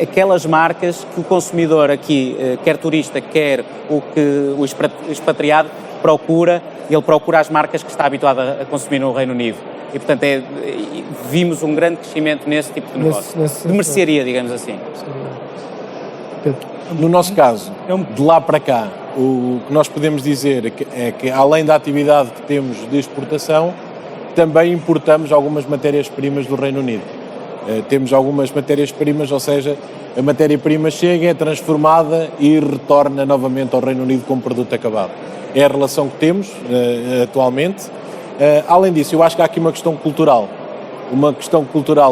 aquelas marcas que o consumidor aqui, quer turista, quer o expatriado, procura, ele procura as marcas que está habituado a consumir no Reino Unido. E, portanto, vimos um grande crescimento nesse tipo de negócio, de mercearia, digamos assim. No nosso caso, de lá para cá, o que nós podemos dizer é que, além da atividade que temos de exportação, também importamos algumas matérias-primas do Reino Unido. Temos algumas matérias-primas, ou seja, a matéria-prima chega, é transformada e retorna novamente ao Reino Unido como produto acabado. É a relação que temos atualmente. Além disso, eu acho que há aqui uma questão cultural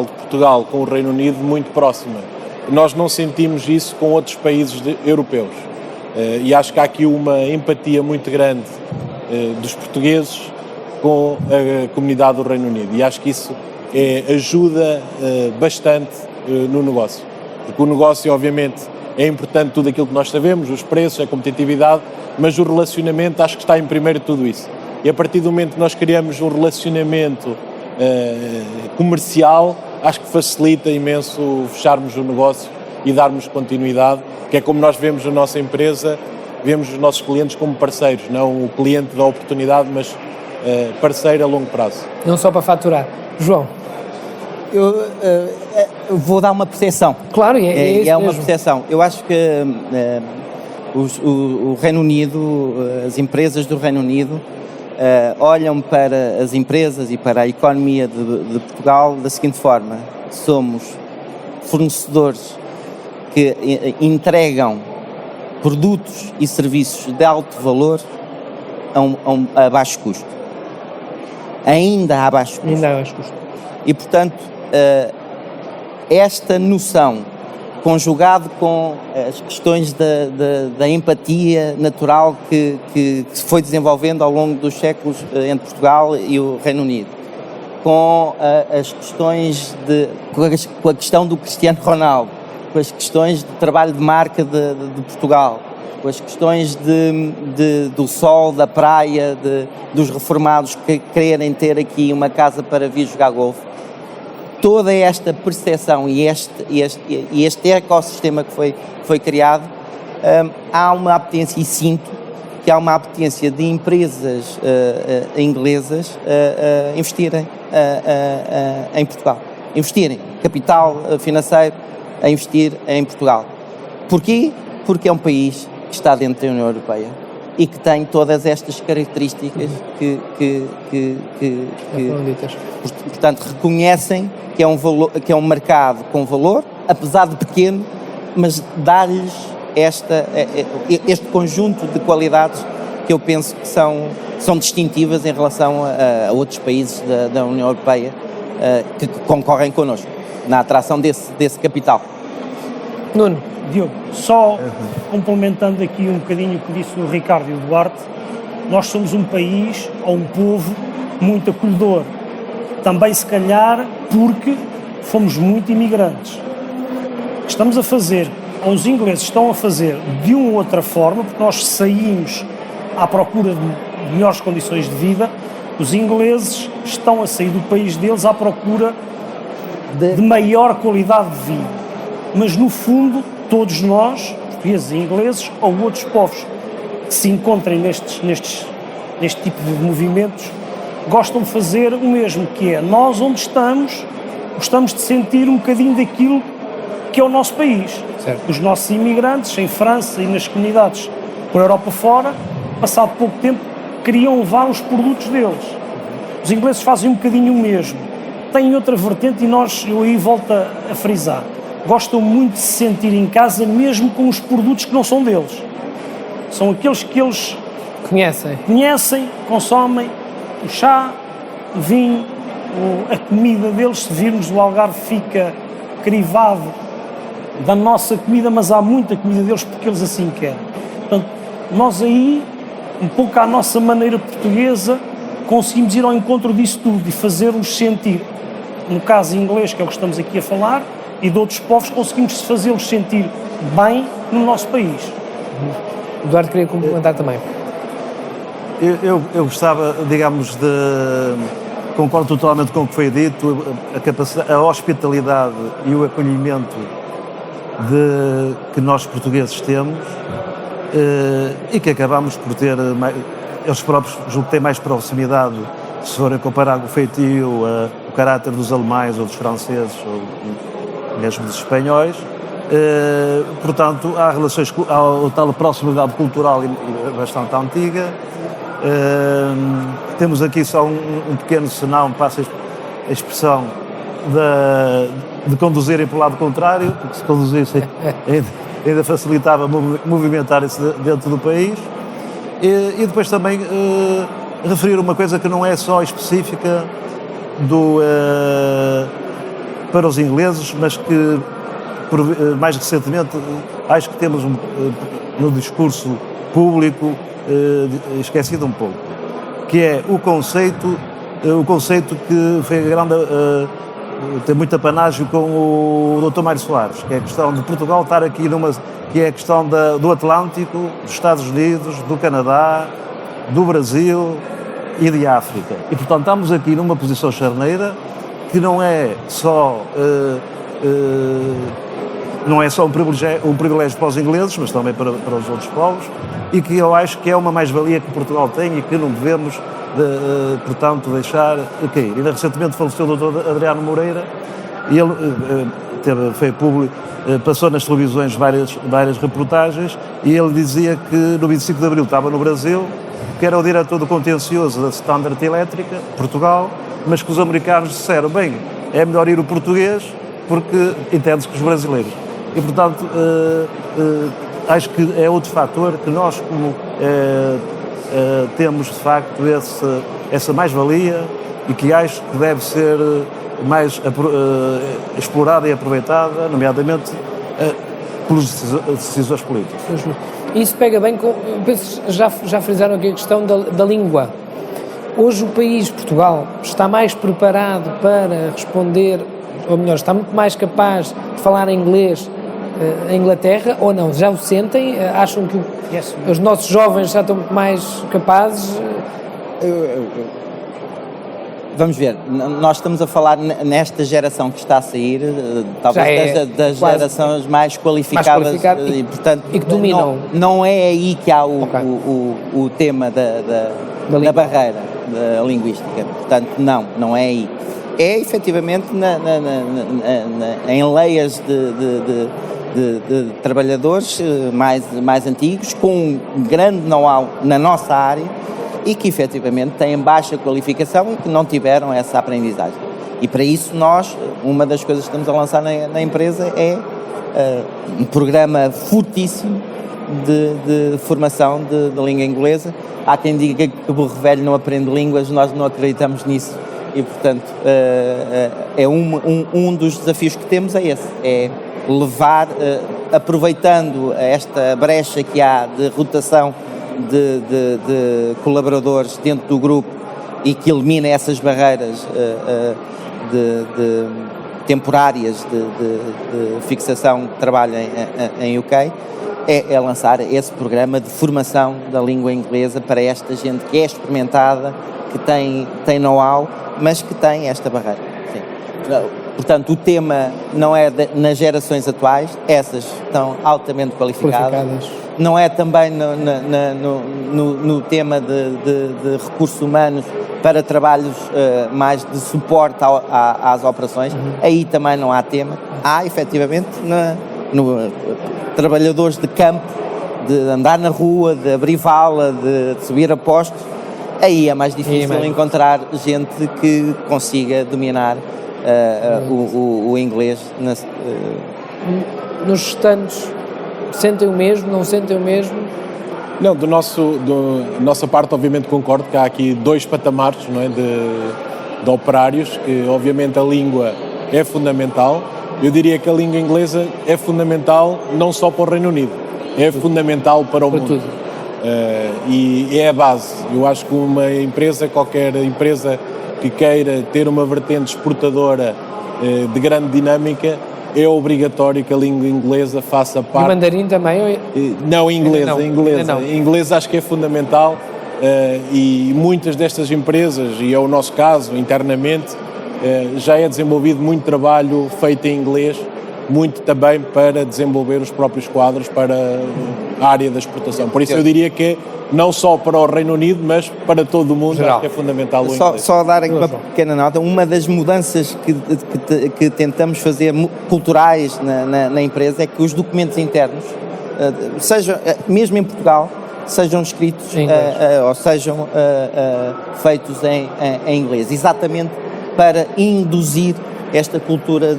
de Portugal com o Reino Unido muito próxima. Nós não sentimos isso com outros países europeus. E acho que há aqui uma empatia muito grande dos portugueses com a comunidade do Reino Unido. E acho que isso ajuda bastante no negócio. Porque o negócio, obviamente, é importante tudo aquilo que nós sabemos, os preços, a competitividade, mas o relacionamento acho que está em primeiro de tudo isso. E a partir do momento que nós criamos um relacionamento comercial, acho que facilita imenso fecharmos o negócio e darmos continuidade, que é como nós vemos a nossa empresa, vemos os nossos clientes como parceiros, não o cliente da oportunidade, mas parceiro a longo prazo. Não só para faturar. João. Eu vou dar uma percepção. Claro, é uma percepção. Eu acho que O Reino Unido, as empresas do Reino Unido olham para as empresas e para a economia de Portugal da seguinte forma: somos fornecedores que entregam produtos e serviços de alto valor a baixo custo. Ainda a baixo custo. Ainda há mais custo. E, portanto, esta noção, conjugado com as questões da empatia natural que se foi desenvolvendo ao longo dos séculos entre Portugal e o Reino Unido, com as questões com a questão do Cristiano Ronaldo, com as questões de trabalho de marca de Portugal, com as questões do sol, da praia, dos reformados que quererem ter aqui uma casa para vir jogar golfe, toda esta percepção e este ecossistema que foi criado, há uma apetência, e sinto que há uma apetência de empresas inglesas investirem em Portugal. Investirem capital financeiro a investir em Portugal. Porquê? Porque é um país que está dentro da União Europeia e que tem todas estas características portanto, reconhecem que é um mercado com valor, apesar de pequeno, mas dá-lhes este conjunto de qualidades que eu penso que são distintivas em relação a outros países da União Europeia que concorrem connosco na atração desse capital. Nuno. Diogo, só complementando aqui um bocadinho o que disse o Ricardo e o Duarte, nós somos um país, ou um povo, muito acolhedor. Também, se calhar, porque fomos muito imigrantes. Estamos a fazer, ou os ingleses estão a fazer de uma ou outra forma, porque nós saímos à procura de melhores condições de vida, os ingleses estão a sair do país deles à procura de maior qualidade de vida. Mas, no fundo, todos nós, portugueses e ingleses, ou outros povos que se encontrem neste tipo de movimentos, gostam de fazer o mesmo, que é, nós onde estamos, gostamos de sentir um bocadinho daquilo que é o nosso país. Certo. Os nossos imigrantes em França e nas comunidades por Europa fora, passado pouco tempo, queriam levar os produtos deles. Os ingleses fazem um bocadinho o mesmo. Têm outra vertente e eu aí volto a frisar. Gostam muito de se sentir em casa, mesmo com os produtos que não são deles. São aqueles que eles conhecem, consomem, o chá, o vinho, a comida deles. Se virmos, o Algarve fica crivado da nossa comida, mas há muita comida deles porque eles assim querem. Portanto, nós aí, um pouco à nossa maneira portuguesa, conseguimos ir ao encontro disso tudo e fazer-os sentir, no caso inglês, que é o que estamos aqui a falar, e de outros povos, conseguimos fazê-los sentir bem no nosso país. O Eduardo queria complementar também. Eu gostava, digamos, concordo totalmente com o que foi dito, a hospitalidade e o acolhimento que nós portugueses temos e que acabamos por ter, eles próprios julgo que têm mais proximidade, se forem comparar o feitio, o caráter dos alemães ou dos franceses ou mesmo dos espanhóis. Portanto, há relações, há tal proximidade cultural bastante antiga. Temos aqui só um pequeno senão, passa a expressão de conduzirem para o lado contrário, porque se conduzissem ainda facilitava movimentar-se dentro do país. E depois também referir uma coisa que não é só específica para os ingleses, mas que mais recentemente acho que temos no discurso público esquecido um pouco, que é o conceito que foi grande, tem muito apanágio com o Dr. Mário Soares, que é a questão de Portugal estar aqui que é a questão do Atlântico, dos Estados Unidos, do Canadá, do Brasil e de África. E portanto estamos aqui numa posição charneira que não é só um privilégio para os ingleses, mas também para os outros povos, e que eu acho que é uma mais-valia que Portugal tem e que não devemos, portanto, deixar cair. Ainda recentemente faleceu o Dr. Adriano Moreira e ele foi público, passou nas televisões várias reportagens, e ele dizia que no 25 de Abril estava no Brasil, que era o diretor do contencioso da Standard Elétrica, Portugal, mas que os americanos disseram, bem, é melhor ir o português porque entende-se com os brasileiros. E, portanto, acho que é outro fator que nós, como temos, de facto, essa mais-valia, e que acho que deve ser mais explorada e aproveitada, nomeadamente pelos decisores políticos. Isso pega bem com, penso, já frisaram aqui a questão da língua. Hoje o país, Portugal, está mais preparado para responder, ou melhor, está muito mais capaz de falar inglês a Inglaterra, ou não? Já o sentem? Acham que os nossos jovens já estão muito mais capazes? Vamos ver, nós estamos a falar nesta geração que está a sair, talvez das gerações mais qualificadas e, portanto, e que dominam. Não é aí que há o tema da barreira linguística, portanto não é aí. É efetivamente em leias de trabalhadores mais antigos, com um grande know-how na nossa área, e que efetivamente têm baixa qualificação e que não tiveram essa aprendizagem. E para isso nós, uma das coisas que estamos a lançar na empresa é um programa fortíssimo de formação de língua inglesa. Há quem diga que o burro velho não aprende línguas, nós não acreditamos nisso, e portanto é um dos desafios que temos, é esse, é levar, aproveitando esta brecha que há de rotação de colaboradores dentro do grupo, e que elimina essas barreiras temporárias de fixação de trabalho em UK, é lançar esse programa de formação da língua inglesa para esta gente que é experimentada, que tem know-how, mas que tem esta barreira. Sim. Portanto, o tema não é nas gerações atuais, essas estão altamente qualificadas. Não é também no tema de recursos humanos para trabalhos mais de suporte às operações. Aí também não há tema. Há, efetivamente, trabalhadores de campo, de andar na rua, de abrir vala, de subir a postos. Aí é mais difícil encontrar gente que consiga dominar o inglês. Nos restantes, sentem o mesmo, não sentem o mesmo? Não, da nossa parte, obviamente, concordo que há aqui dois patamares, não é, de operários, que obviamente a língua é fundamental. Eu diria que a língua inglesa é fundamental não só para o Reino Unido, é fundamental para o mundo. E é a base. Eu acho que qualquer empresa que queira ter uma vertente exportadora de grande dinâmica, é obrigatório que a língua inglesa faça parte. E o mandarim também? Não, inglesa. Inglês acho que é fundamental, e muitas destas empresas, e é o nosso caso internamente, já é desenvolvido muito trabalho feito em inglês, muito também para desenvolver os próprios quadros para a área da exportação. Por isso eu diria que não só para o Reino Unido, mas para todo o mundo, acho que é fundamental o inglês. Só dar aqui uma pequena nota, uma das mudanças que tentamos fazer culturais na empresa é que os documentos internos, sejam, mesmo em Portugal, sejam escritos ou sejam feitos em inglês, exatamente para induzir esta cultura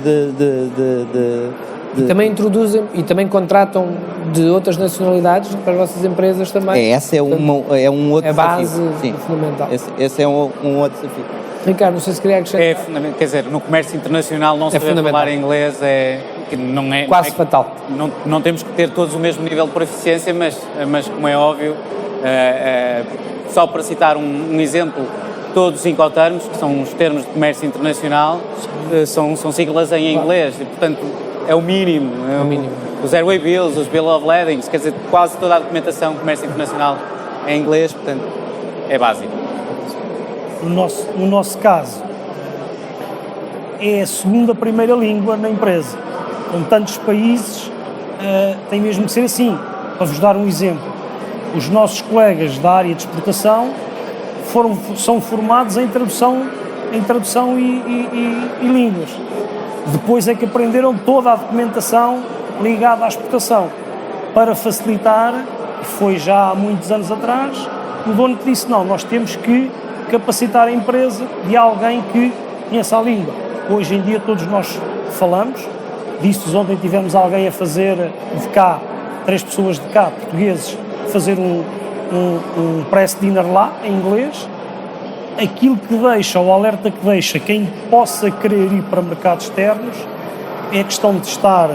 E também introduzem e também contratam de outras nacionalidades para as vossas empresas também. Esse é um outro desafio. A base fundamental. Esse é um outro desafio. Ricardo, não sei se queria acrescentar. É fundamental, quer dizer, no comércio internacional não saber falar inglês não é quase fatal. Não temos que ter todos o mesmo nível de proficiência, mas como é óbvio, só para citar um exemplo, todos os Incoterms, que são os termos de comércio internacional, são siglas em inglês, e portanto é o mínimo. Os Airway Bills, os Bill of Ladings, quer dizer, quase toda a documentação de comércio internacional é em inglês, portanto é básico. No nosso caso, é a segunda primeira língua na empresa. Com tantos países, tem mesmo que ser assim. Para vos dar um exemplo, os nossos colegas da área de exportação são formados em tradução e línguas. Depois é que aprenderam toda a documentação ligada à exportação. Para facilitar, foi já há muitos anos atrás, o dono que disse, não, nós temos que capacitar a empresa de alguém que conheça a língua. Hoje em dia todos nós falamos, disse ontem tivemos alguém a fazer de cá, 3 pessoas de cá, portugueses, fazer um press dinner lá, em inglês. Aquilo que deixa, o alerta que deixa quem possa querer ir para mercados externos é a questão de estar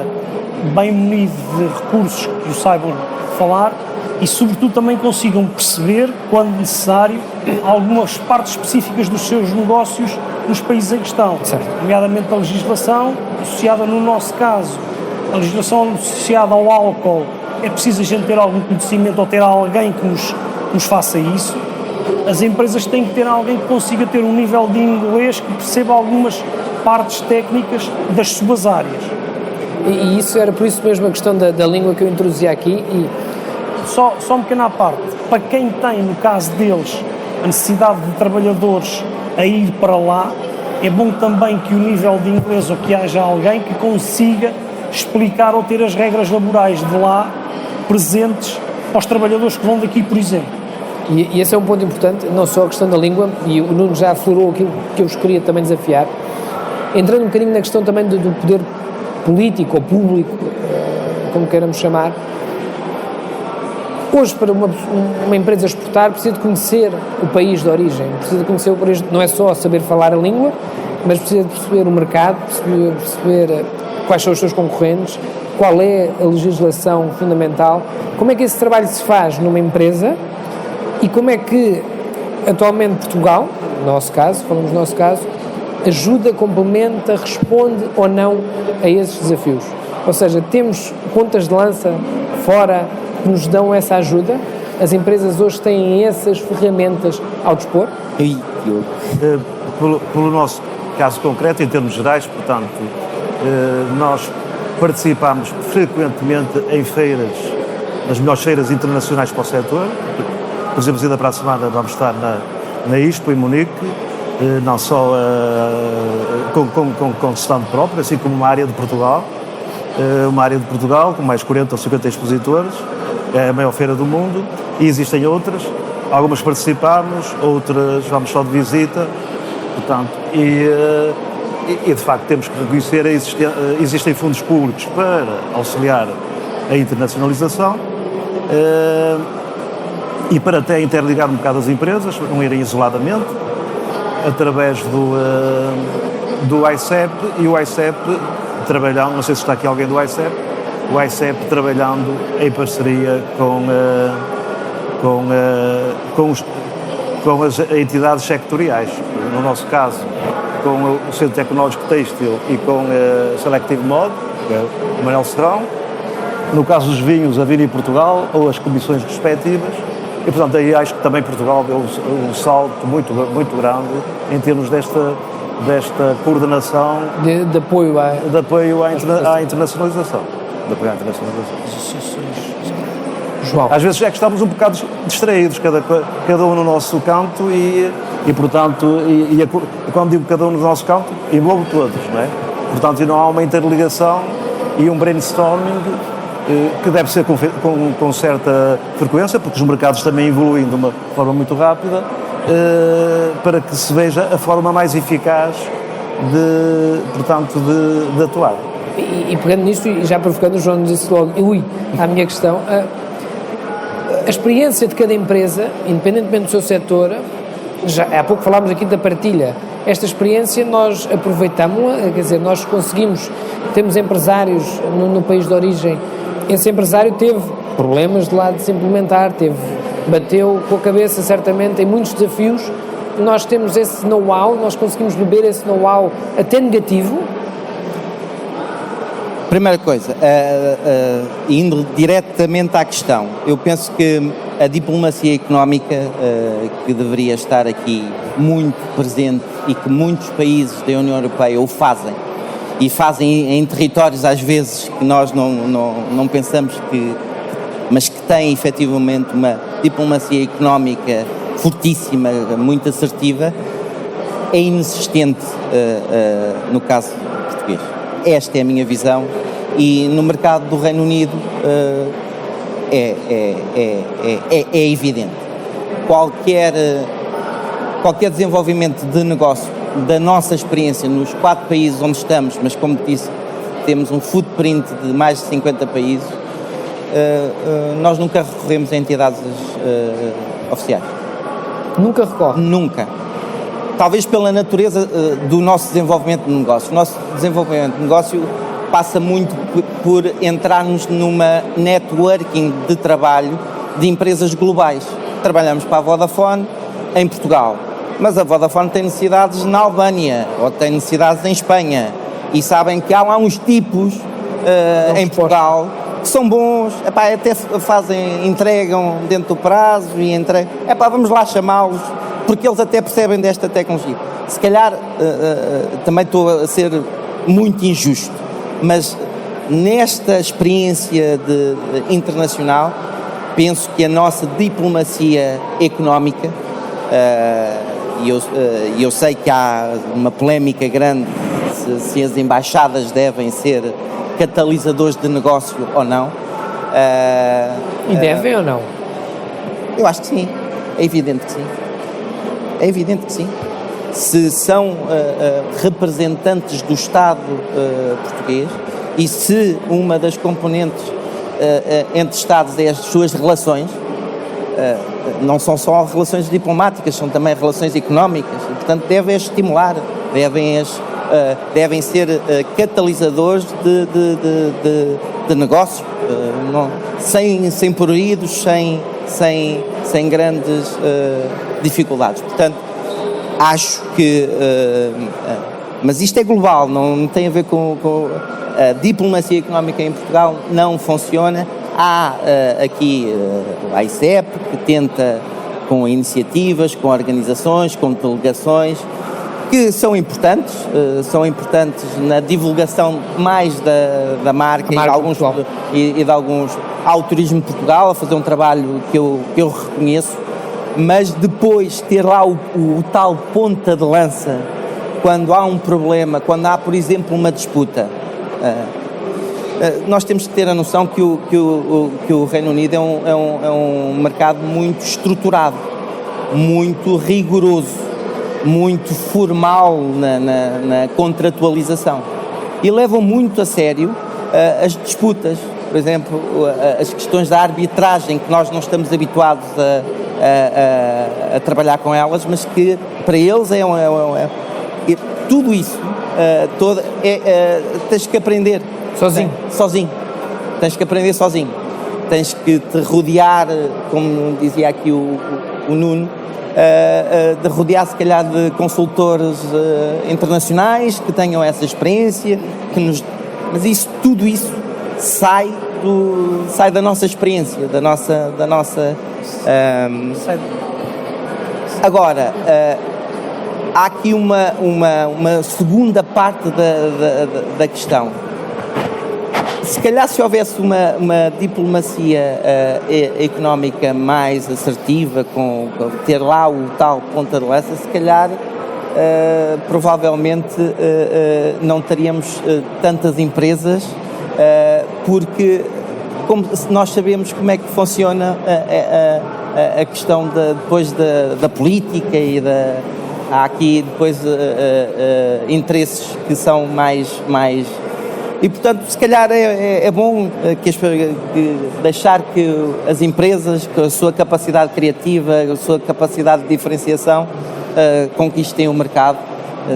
bem munido de recursos que o saibam falar e, sobretudo, também consigam perceber, quando necessário, algumas partes específicas dos seus negócios nos países em questão, nomeadamente a legislação associada, no nosso caso, a legislação associada ao álcool. É preciso a gente ter algum conhecimento ou ter alguém que nos faça isso. As empresas têm que ter alguém que consiga ter um nível de inglês que perceba algumas partes técnicas das suas áreas. E isso era por isso mesmo a questão da língua que eu introduzi aqui. E só uma pequena parte. Para quem tem, no caso deles, a necessidade de trabalhadores a ir para lá, é bom também que o nível de inglês, ou que haja alguém que consiga explicar ou ter as regras laborais de lá presentes para os trabalhadores que vão daqui, por exemplo. E esse é um ponto importante, não só a questão da língua, e o Nuno já aflorou aquilo que eu vos queria também desafiar, entrando um bocadinho na questão também do poder político ou público, como queiramos chamar. Hoje, para uma empresa exportar, precisa de conhecer o país de origem, precisa de conhecer o país, não é só saber falar a língua, mas precisa de perceber o mercado, perceber quais são os seus concorrentes, qual é a legislação fundamental, como é que esse trabalho se faz numa empresa e como é que, atualmente, Portugal, no nosso caso, falamos do nosso caso, ajuda, complementa, responde ou não a esses desafios. Ou seja, temos pontas de lança fora que nos dão essa ajuda? As empresas hoje têm essas ferramentas ao dispor? Pelo nosso caso concreto, em termos gerais, portanto, nós participamos frequentemente em feiras, nas melhores feiras internacionais para o setor. Por exemplo, ainda para a semana vamos estar na ISPO, em Munique, não só com stand próprio, assim como uma área de Portugal, com mais 40 ou 50 expositores, é a maior feira do mundo, e existem outras, algumas participamos, outras vamos só de visita, portanto, e de facto temos que reconhecer, existem fundos públicos para auxiliar a internacionalização, e para até interligar um bocado as empresas, não irem isoladamente, através do ICEP, e o ICEP trabalhando, não sei se está aqui alguém do ICEP, o ICEP trabalhando em parceria com as entidades sectoriais, no nosso caso com o Centro Tecnológico Têxtil e com a Selective Mod, que é o Manuel Serrão, no caso dos vinhos, a Vini Portugal, ou as comissões respectivas. E, portanto, aí acho que também Portugal deu um salto muito, muito grande em termos desta coordenação de apoio à internacionalização. João. Às vezes é que estamos um bocado distraídos, cada um no nosso canto e portanto, quando digo cada um no nosso canto, envolve todos, não é? Portanto, não há uma interligação e um brainstorming que deve ser com certa frequência, porque os mercados também evoluem de uma forma muito rápida, para que se veja a forma mais eficaz de atuar. E pegando nisto, e já provocando, o João disse logo, à minha questão, a experiência de cada empresa, independentemente do seu setor, já há pouco falámos aqui da partilha, esta experiência nós aproveitamos-la, quer dizer, nós temos empresários no país de origem. Esse empresário teve problemas de lá de se implementar, bateu com a cabeça certamente em muitos desafios. Nós temos esse know-how, nós conseguimos beber esse know-how até negativo. Primeira coisa, indo diretamente à questão, eu penso que a diplomacia económica que deveria estar aqui muito presente e que muitos países da União Europeia o fazem, e fazem em territórios às vezes que nós não pensamos mas que têm efetivamente uma diplomacia económica fortíssima, muito assertiva, é inexistente no caso português. esta é a minha visão, e no mercado do Reino Unido é evidente. Qualquer desenvolvimento de negócio da nossa experiência nos 4 países onde estamos, mas como disse, temos um footprint de mais de 50 países, nós nunca recorremos a entidades oficiais. Nunca recorre? Nunca. Talvez pela natureza do nosso desenvolvimento de negócio. O nosso desenvolvimento de negócio passa muito por entrarmos numa networking de trabalho de empresas globais. Trabalhamos para a Vodafone em Portugal, mas a Vodafone tem necessidades na Albânia ou tem necessidades em Espanha, e sabem que há lá uns tipos em Portugal que são bons, até entregam dentro do prazo e entregam. Vamos lá chamá-los, porque eles até percebem desta tecnologia. Se calhar também estou a ser muito injusto, mas nesta experiência internacional, penso que a nossa diplomacia económica, e eu sei que há uma polémica grande se as embaixadas devem ser catalisadores de negócio ou não. E devem ou não? Eu acho que sim, é evidente que sim. É evidente que sim. Se são representantes do Estado português, e se uma das componentes entre Estados é as suas relações, não são só relações diplomáticas, são também relações económicas, e, portanto, devem estimular, devem ser catalisadores de negócio, sem pruridos, sem grandes dificuldades. Portanto, acho que... mas isto é global, não tem a ver com a diplomacia económica em Portugal, não funciona. Há aqui a ICEP, que tenta, com iniciativas, com organizações, com delegações, que são importantes na divulgação mais da marca e de alguns. Há o Turismo de Portugal a fazer um trabalho que eu reconheço, mas depois ter lá o tal ponta de lança, quando há um problema, quando há, por exemplo, uma disputa. Nós temos que ter a noção que o Reino Unido é um mercado muito estruturado, muito rigoroso, muito formal na contratualização, e levam muito a sério as disputas. Por exemplo, as questões da arbitragem, que nós não estamos habituados a trabalhar com elas, mas que para eles tudo isso, tens que aprender sozinho. Tens que aprender sozinho. Tens que te rodear, como dizia aqui o Nuno, de rodear se calhar de consultores internacionais que tenham essa experiência, mas tudo isso sai da nossa experiência, da nossa agora, há aqui uma segunda parte da questão. Se calhar, se houvesse uma diplomacia económica mais assertiva, com ter lá o tal ponta de lança, se calhar provavelmente não teríamos tantas empresas, porque nós sabemos como é que funciona a questão depois da política, e há aqui depois interesses que são mais e, portanto, se calhar é bom deixar que as empresas, com a sua capacidade criativa, a sua capacidade de diferenciação, conquistem o mercado,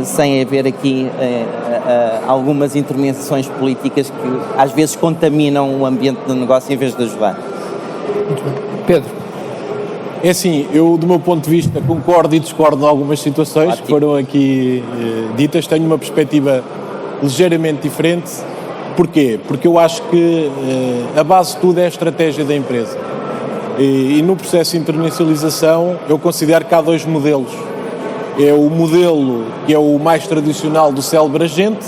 sem haver aqui algumas intervenções políticas que às vezes contaminam o ambiente de negócio em vez de ajudar. Muito bem. Pedro? É assim, eu, do meu ponto de vista, concordo e discordo em algumas situações que foram aqui ditas. Tenho uma perspectiva ligeiramente diferente. Porquê? Porque eu acho que a base de tudo é a estratégia da empresa. E no processo de internacionalização eu considero que há 2 modelos. É o modelo que é o mais tradicional do célebre agente,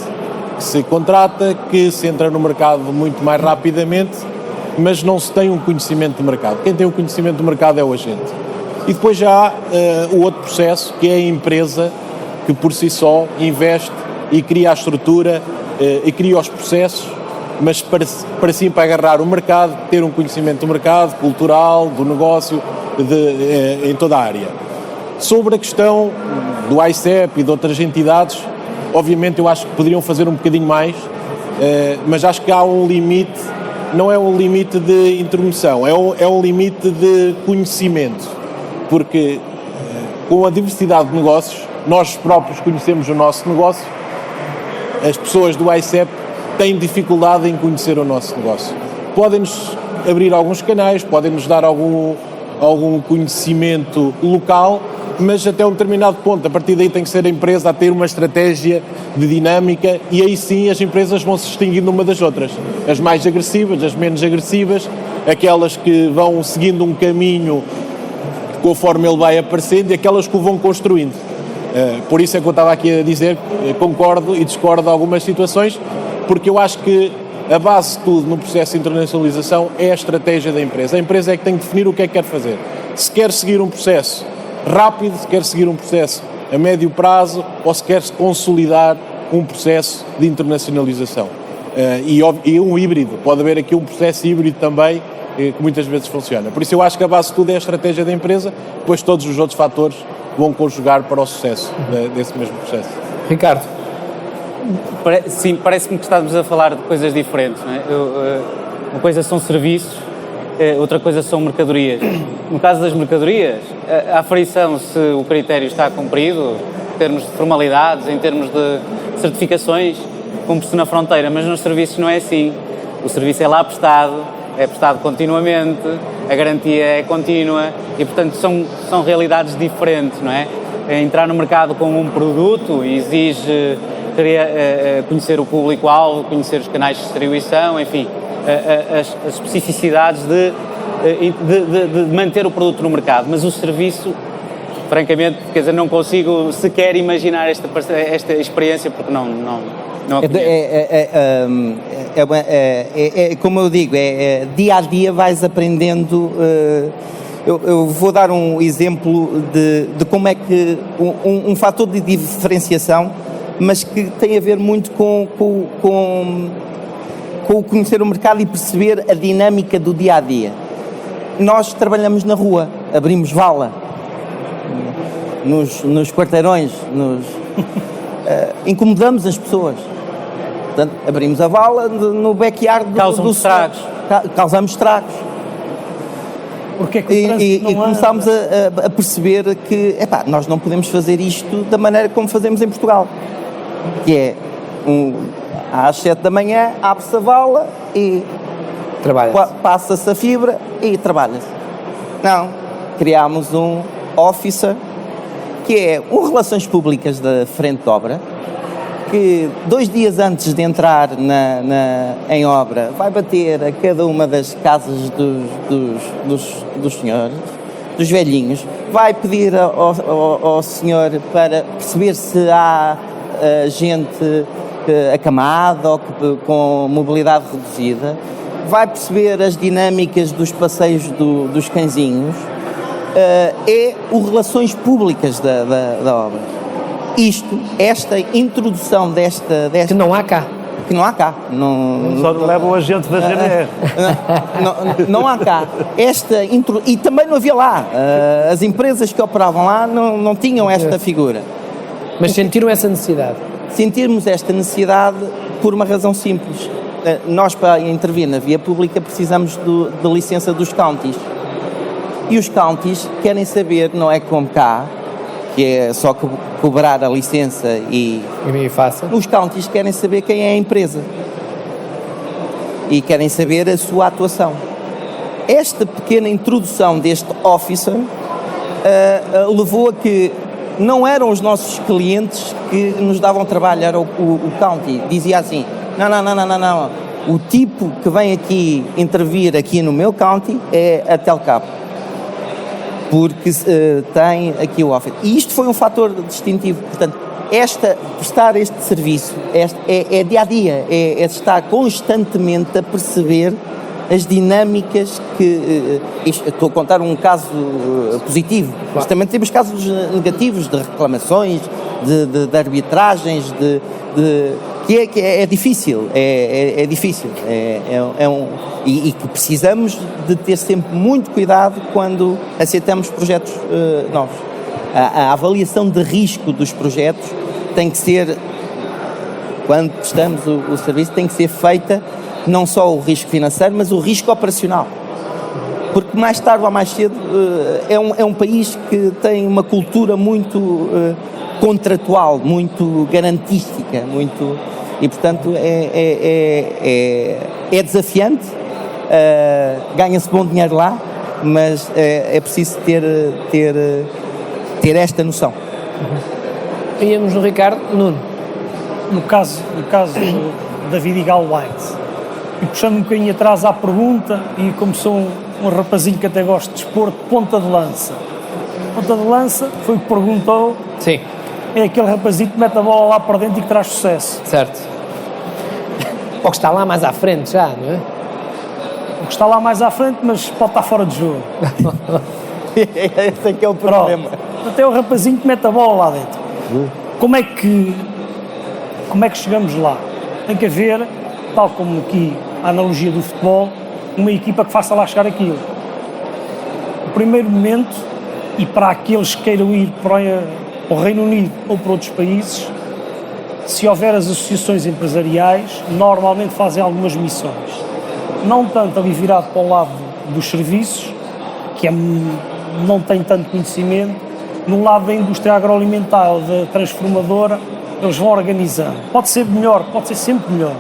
que se contrata, que se entra no mercado muito mais rapidamente, mas não se tem um conhecimento do mercado. Quem tem o conhecimento do mercado é o agente. E depois já há o outro processo, que é a empresa que por si só investe e cria a estrutura e cria os processos, mas para agarrar o mercado, ter um conhecimento do mercado, cultural, do negócio, em toda a área. Sobre a questão do ICEP e de outras entidades, obviamente eu acho que poderiam fazer um bocadinho mais, mas acho que há um limite, não é um limite de intermissão, é um limite de conhecimento, porque com a diversidade de negócios, nós próprios conhecemos o nosso negócio, as pessoas do ICEP têm dificuldade em conhecer o nosso negócio. Podem-nos abrir alguns canais, podem-nos dar algum conhecimento local, mas até um determinado ponto. A partir daí tem que ser a empresa a ter uma estratégia de dinâmica e aí sim as empresas vão se distinguindo uma das outras. As mais agressivas, as menos agressivas, aquelas que vão seguindo um caminho conforme ele vai aparecendo e aquelas que o vão construindo. Por isso é que eu estava aqui a dizer, concordo e discordo de algumas situações, porque eu acho que a base de tudo no processo de internacionalização é a estratégia da empresa. A empresa é que tem que definir o que é que quer fazer. Se quer seguir um processo rápido, se quer seguir um processo a médio prazo ou se quer consolidar um processo de internacionalização. E um híbrido, pode haver aqui um processo híbrido também, que muitas vezes funciona. Por isso eu acho que a base de tudo é a estratégia da empresa, depois todos os outros fatores vão conjugar para o sucesso desse mesmo processo. Ricardo. Sim, parece-me que estamos a falar de coisas diferentes, não é? Uma coisa são serviços, outra coisa são mercadorias. No caso das mercadorias, a aferição se o critério está cumprido, em termos de formalidades, em termos de certificações, cumpre-se na fronteira, mas nos serviços não é assim. O serviço é lá prestado, é prestado continuamente, a garantia é contínua e, portanto, são realidades diferentes, não é? Entrar no mercado com um produto exige conhecer o público-alvo, conhecer os canais de distribuição, enfim, as especificidades de manter o produto no mercado, mas o serviço, francamente, quer dizer, não consigo sequer imaginar esta experiência porque não a conheço. Como eu digo, dia a dia vais aprendendo. Eu vou dar um exemplo de como é que um fator de diferenciação, mas que tem a ver muito com o conhecer o mercado e perceber a dinâmica do dia a dia. Nós trabalhamos na rua, abrimos vala nos quarteirões, incomodamos as pessoas. Portanto, abrimos a vala no backyard do estragos. Causamos estragos. Porque é que E começámos a perceber que nós não podemos fazer isto da maneira como fazemos em Portugal. Que é, às 7 da manhã, abre-se a vala e passa-se a fibra e trabalha-se. Não, criámos um officer, que é Relações Públicas da frente de obra, que 2 dias antes de entrar em obra vai bater a cada uma das casas dos senhores, dos velhinhos, vai pedir ao senhor para perceber se há gente acamada ou com mobilidade reduzida, vai perceber as dinâmicas dos passeios dos cãezinhos, é o Relações Públicas da obra. Esta introdução desta... Que não há cá. Que não há cá. Só leva o agente da GNR. Não há cá. E também não havia lá. As empresas que operavam lá não tinham esta figura. Mas sentiram essa necessidade? Sentirmos esta necessidade por uma razão simples. Nós, para intervir na via pública, precisamos da licença dos counties. E os counties querem saber, não é como cá, que é só cobrar a licença e faça. Os counties querem saber quem é a empresa e querem saber a sua atuação. Esta pequena introdução deste officer levou a que não eram os nossos clientes que nos davam trabalho, era o county. Dizia assim, não, o tipo que vem aqui intervir aqui no meu county é a Telcap, porque tem aqui o office. E isto foi um fator distintivo. Portanto, prestar este serviço é dia a dia, é estar constantemente a perceber as dinâmicas que... estou a contar um caso positivo, mas também temos casos negativos de reclamações, de arbitragens, que é difícil, é difícil, e que precisamos de ter sempre muito cuidado quando aceitamos projetos novos. A avaliação de risco dos projetos tem que ser, quando prestamos o serviço, tem que ser feita não só o risco financeiro, mas o risco operacional. Porque mais tarde ou mais cedo é um país que tem uma cultura muito contratual, muito garantística, muito, e portanto é desafiante, ganha-se bom dinheiro lá, mas é preciso ter esta noção. Íamos no Ricardo. Nuno. No caso do David Igal White, e puxando um bocadinho atrás à pergunta, e como sou um rapazinho que até gosto de desporto, ponta de lança. Ponta de lança foi o que perguntou. Sim. É aquele rapazinho que mete a bola lá para dentro e que traz sucesso. Certo. Ou que está lá mais à frente já, não é? O que está lá mais à frente, mas pode estar fora de jogo. Esse é que é o problema. Pronto. Até o rapazinho que mete a bola lá dentro. Como é que chegamos lá? Tem que haver, tal como aqui a analogia do futebol, uma equipa que faça lá chegar aquilo. O primeiro momento, e para aqueles que queiram ir para o Reino Unido ou para outros países, se houver as associações empresariais, normalmente fazem algumas missões. Não tanto ali virado para o lado dos serviços, que não tem tanto conhecimento, no lado da indústria agroalimentar ou da transformadora, eles vão organizando. Pode ser melhor, pode ser sempre melhor.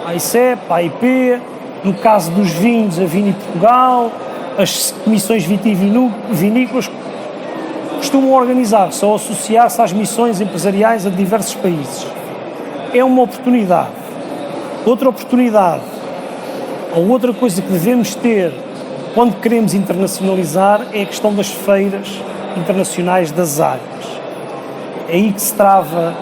A ICEP, a AIP, no caso dos vinhos, a Vini Portugal, as comissões vitivinícolas costumam organizar-se ou associar-se às missões empresariais a diversos países. É uma oportunidade. Outra oportunidade, ou outra coisa que devemos ter quando queremos internacionalizar, é a questão das feiras internacionais das áreas. É aí que se trava.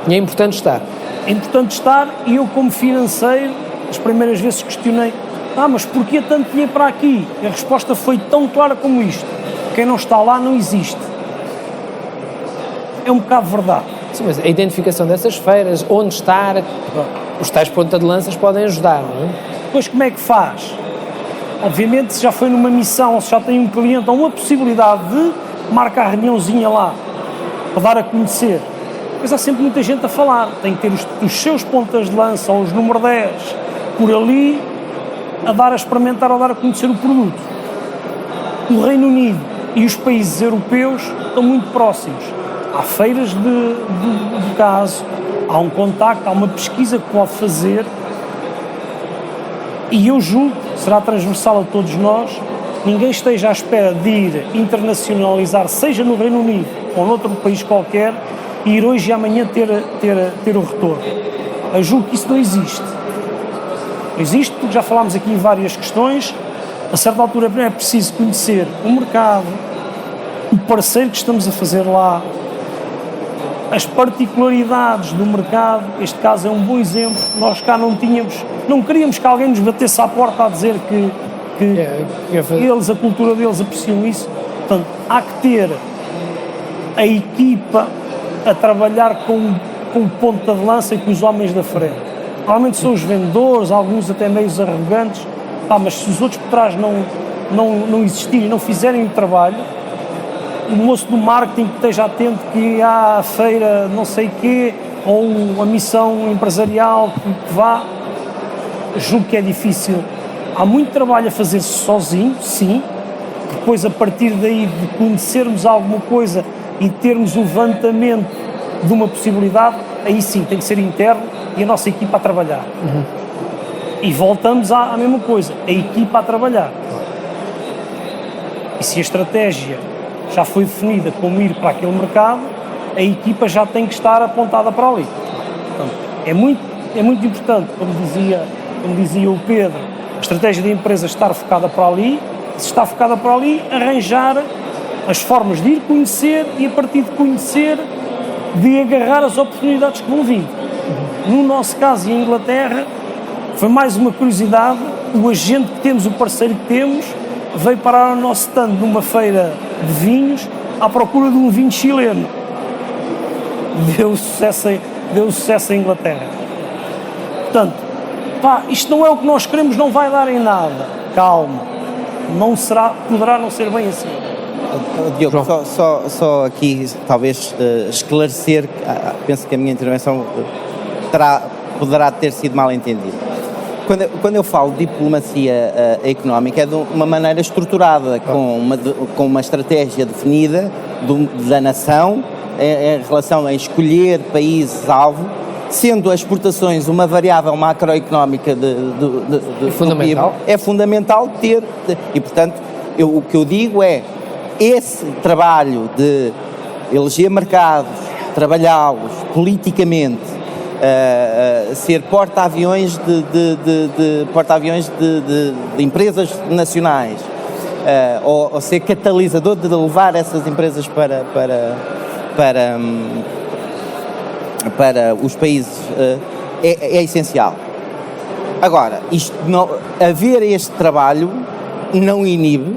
E é importante estar. É importante estar, e eu, como financeiro, as primeiras vezes questionei: mas porquê tanto dinheiro para aqui? E a resposta foi tão clara como isto: quem não está lá não existe. É um bocado verdade. Sim, mas a identificação dessas feiras, onde estar, os tais ponta de lanças podem ajudar, não é? Depois, como é que faz? Obviamente, se já foi numa missão, ou se já tem um cliente, ou uma possibilidade de marcar a reuniãozinha lá, para dar a conhecer. Mas há sempre muita gente a falar. Tem que ter os seus pontas de lança, ou os número 10, por ali, a dar a experimentar ou a dar a conhecer o produto. O Reino Unido e os países europeus estão muito próximos. Há feiras de caso, há um contacto, há uma pesquisa que pode fazer, e eu julgo que será transversal a todos nós. Ninguém esteja à espera de ir internacionalizar, seja no Reino Unido ou noutro país qualquer, e ir hoje e amanhã ter o retorno. Eu julgo que isso não existe. Não existe porque já falámos aqui em várias questões. A certa altura é preciso conhecer o mercado, o parceiro que estamos a fazer lá, as particularidades do mercado. Este caso é um bom exemplo. Nós cá não queríamos que alguém nos batesse à porta a dizer que eles, a cultura deles, apreciam isso. Portanto, há que ter a equipa a trabalhar com o ponta de lança e com os homens da frente. Normalmente são os vendedores, alguns até meio arrogantes, mas se os outros por trás não existirem, não fizerem o trabalho, o moço do marketing que esteja atento que há a feira não sei quê, ou a missão empresarial que vá, julgo que é difícil. Há muito trabalho a fazer-se sozinho, sim. Depois, a partir daí, de conhecermos alguma coisa e termos o levantamento de uma possibilidade, aí sim, tem que ser interno e a nossa equipa a trabalhar. E voltamos à mesma coisa, a equipa a trabalhar. E se a estratégia já foi definida como ir para aquele mercado, a equipa já tem que estar apontada para ali. Portanto, é muito importante, como dizia o Pedro, a estratégia da empresa estar focada para ali. Se está focada para ali, arranjar as formas de ir conhecer e, a partir de conhecer, de agarrar as oportunidades que vão vir. No nosso caso, em Inglaterra, foi mais uma curiosidade. O agente que temos, o parceiro que temos, veio parar ao nosso stand numa feira de vinhos à procura de um vinho chileno. deu sucesso à Inglaterra. Portanto, isto não é o que nós queremos, não vai dar em nada. Calma, poderá não ser bem assim. Diogo, só aqui talvez esclarecer, penso que a minha intervenção poderá ter sido mal entendida. Quando eu falo de diplomacia económica é de uma maneira estruturada, com uma estratégia definida da nação em relação a escolher países-alvo, sendo as exportações uma variável macroeconómica do PIB, é fundamental ter, e portanto o que eu digo é, esse trabalho de eleger mercados, trabalhá-los politicamente, ser porta-aviões de empresas nacionais, ou ser catalisador de levar essas empresas para os países, é essencial. Agora, haver este trabalho não inibe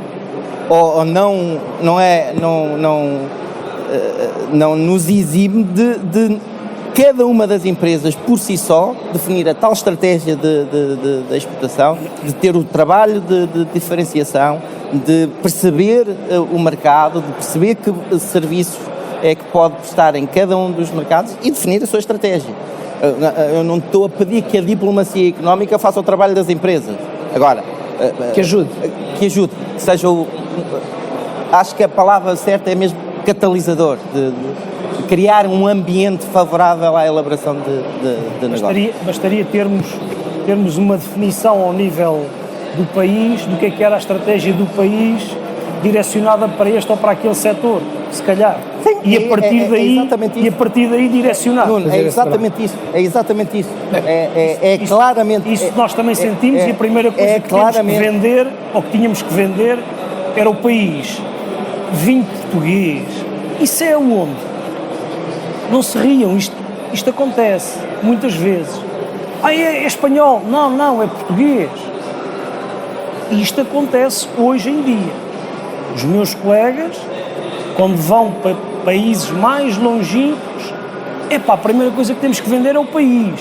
ou não nos exime de cada uma das empresas por si só definir a tal estratégia de exportação, de ter o trabalho de diferenciação, de perceber o mercado, de perceber que serviços é que pode prestar em cada um dos mercados e definir a sua estratégia. Eu não estou a pedir que a diplomacia económica faça o trabalho das empresas. Agora, que ajude. Que seja acho que a palavra certa é mesmo catalisador, de criar um ambiente favorável à elaboração de negócios. Bastaria termos uma definição ao nível do país, do que é que era a estratégia do país direcionada para este ou para aquele setor, se calhar. Sim, e a partir daí direcionar. Nuno, é exatamente isso. É claramente isso. Nós também sentimos e a primeira coisa que tínhamos que vender era o país. Vinho português. Isso é onde? Não se riam, isto acontece muitas vezes. É espanhol. Não, é português. E isto acontece hoje em dia. Os meus colegas, quando vão para países mais longínquos, a primeira coisa que temos que vender é o país.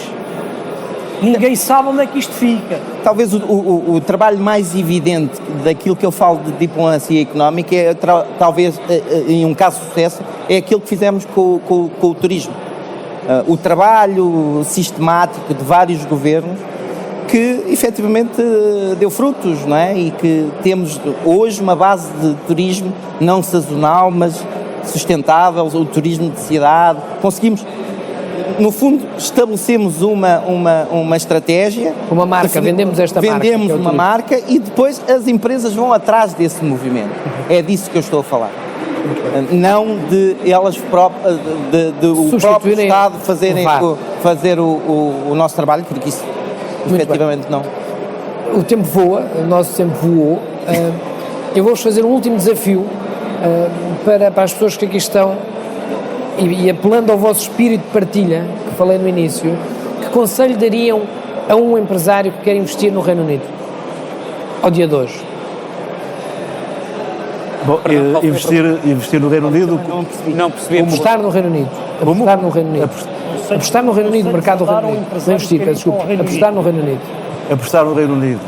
Ninguém sabe onde é que isto fica. Talvez o trabalho mais evidente daquilo que eu falo de diplomacia económica é, talvez, em um caso de sucesso, é aquilo que fizemos com o turismo. O trabalho sistemático de vários governos que efetivamente deu frutos, não é? E que temos hoje uma base de turismo não sazonal, mas sustentável, o turismo de cidade. Conseguimos, no fundo, estabelecemos uma estratégia. Uma marca, vendemos uma marca e depois as empresas vão atrás desse movimento. É disso que eu estou a falar. Não de elas próprias, o próprio Estado fazer o nosso trabalho, porque isso efetivamente não. O tempo voa, o nosso tempo voou. Eu vou-vos fazer um último desafio para as pessoas que aqui estão e apelando ao vosso espírito de partilha, que falei no início, que conselho dariam a um empresário que quer investir no Reino Unido, ao dia de hoje? Bom, investir no Reino Unido... Não percebi. Apostar no Reino Unido. Apostar no Reino Unido. Apostar no Reino Unido, mercado do Reino Unido. Não investir, desculpa. Apostar no Reino Unido. Apostar no Reino Unido.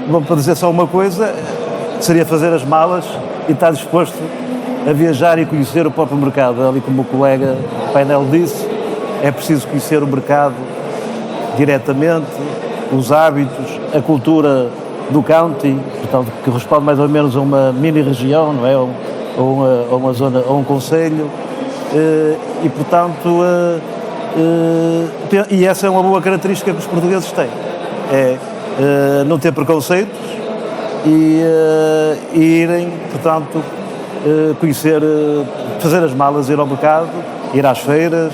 Bom, para dizer só uma coisa, seria fazer as malas e estar disposto a viajar e conhecer o próprio mercado. Ali como o colega painel disse, é preciso conhecer o mercado diretamente, os hábitos, a cultura do county, portanto, que responde mais ou menos a uma mini-região, não é? Ou uma zona, ou um concelho, e portanto, e essa é uma boa característica que os portugueses têm, não ter preconceitos e irem, portanto, conhecer, fazer as malas, ir ao mercado, ir às feiras,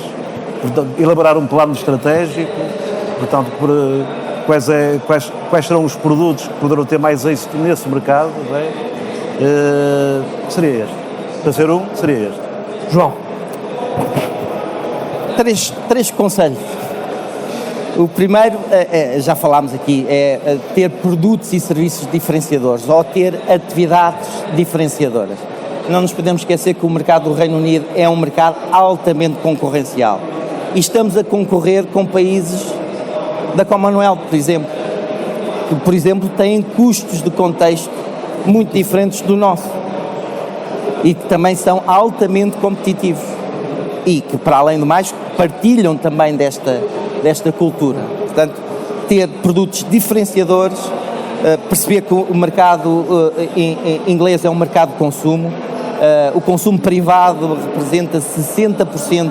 portanto, elaborar um plano estratégico, portanto, quais serão os produtos que poderão ter mais êxito nesse mercado, não é? Seria este. Para ser seria este. João. Três conselhos. O primeiro, já falámos aqui, é ter produtos e serviços diferenciadores ou ter atividades diferenciadoras. não nos podemos esquecer que o mercado do Reino Unido é um mercado altamente concorrencial. E estamos a concorrer com países da Commonwealth, por exemplo, que, por exemplo, têm custos de contexto muito diferentes do nosso e que também são altamente competitivos e que, para além do mais, partilham também desta cultura. Portanto, ter produtos diferenciadores, perceber que o mercado inglês é um mercado de consumo, o consumo privado representa 60%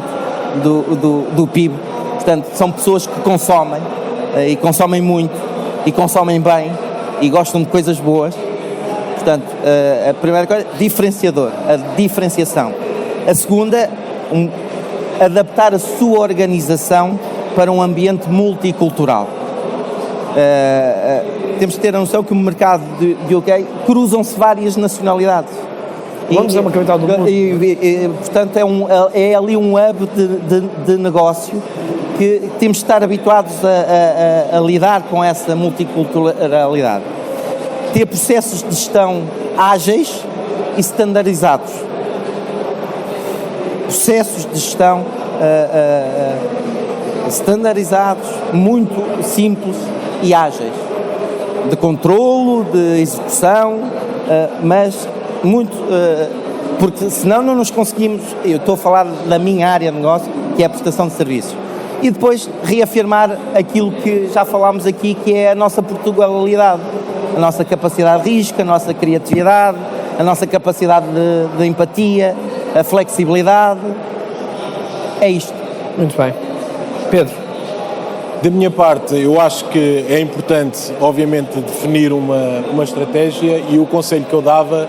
do PIB, portanto, são pessoas que consomem e consomem muito e consomem bem e gostam de coisas boas. Portanto, a primeira coisa, diferenciador, a diferenciação. A segunda, adaptar a sua organização para um ambiente multicultural. Temos que ter a noção que no mercado de UK cruzam-se várias nacionalidades. Londres é uma capital do mundo. Portanto, é ali um hub de negócio que temos de estar habituados a lidar com essa multiculturalidade. Ter processos de gestão ágeis e standardizados. Processos de gestão standardizados, muito simples e ágeis. De controlo, de execução, mas muito... porque senão não nos conseguimos... Eu estou a falar da minha área de negócio, que é a prestação de serviços. E depois reafirmar aquilo que já falámos aqui, que é a nossa Portugalidade, a nossa capacidade de risco, a nossa criatividade, a nossa capacidade de empatia, a flexibilidade. É isto. Muito bem. Pedro. Da minha parte, eu acho que é importante, obviamente, definir uma estratégia, e o conselho que eu dava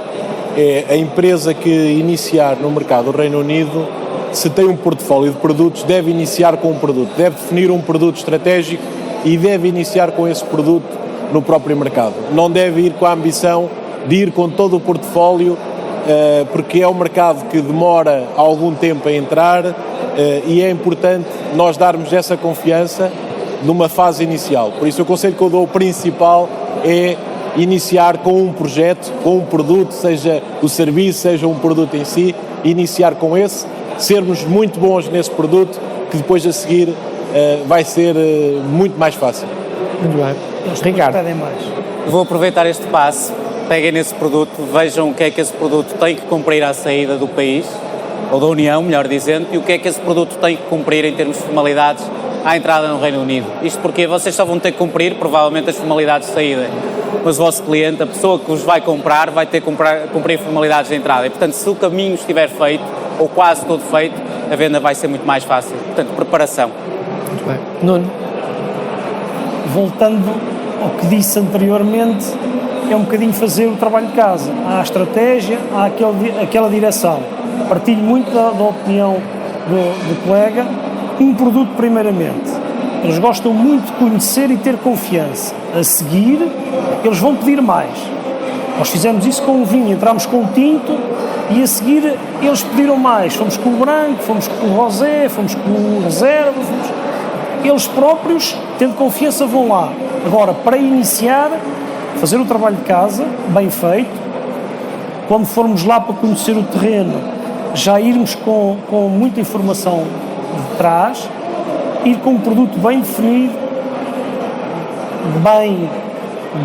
é a empresa que iniciar no mercado do Reino Unido, se tem um portfólio de produtos, deve iniciar com um produto, deve definir um produto estratégico e deve iniciar com esse produto no próprio mercado. Não deve ir com a ambição de ir com todo o portfólio, porque é um mercado que demora algum tempo a entrar, e é importante nós darmos essa confiança numa fase inicial. Por isso, o conselho que eu dou principal é iniciar com um projeto, com um produto, seja o serviço, seja um produto em si, iniciar com esse, sermos muito bons nesse produto, que depois a seguir vai ser muito mais fácil. Muito bem. Ricardo. Pedem mais. Vou aproveitar este passo, peguem nesse produto, vejam o que é que esse produto tem que cumprir à saída do país, ou da União, melhor dizendo, e o que é que esse produto tem que cumprir em termos de formalidades à entrada no Reino Unido. Isto porque vocês só vão ter que cumprir, provavelmente, as formalidades de saída, mas o vosso cliente, a pessoa que vos vai comprar, vai ter que cumprir formalidades de entrada. E, portanto, se o caminho estiver feito, ou quase todo feito, a venda vai ser muito mais fácil. Portanto, preparação. Muito bem. Nuno. Voltando ao que disse anteriormente, é um bocadinho fazer o trabalho de casa. Há a estratégia, há aquela direção. Partilho muito da opinião do colega. Um produto, primeiramente. Eles gostam muito de conhecer e ter confiança. A seguir, eles vão pedir mais. Nós fizemos isso com o vinho, entramos com o tinto e a seguir eles pediram mais. Fomos com o branco, fomos com o rosé, fomos com o reserva. Eles próprios, tendo confiança, vão lá. Agora, para iniciar, fazer o trabalho de casa, bem feito. Quando formos lá para conhecer o terreno, já irmos com muita informação de trás, ir com um produto bem definido,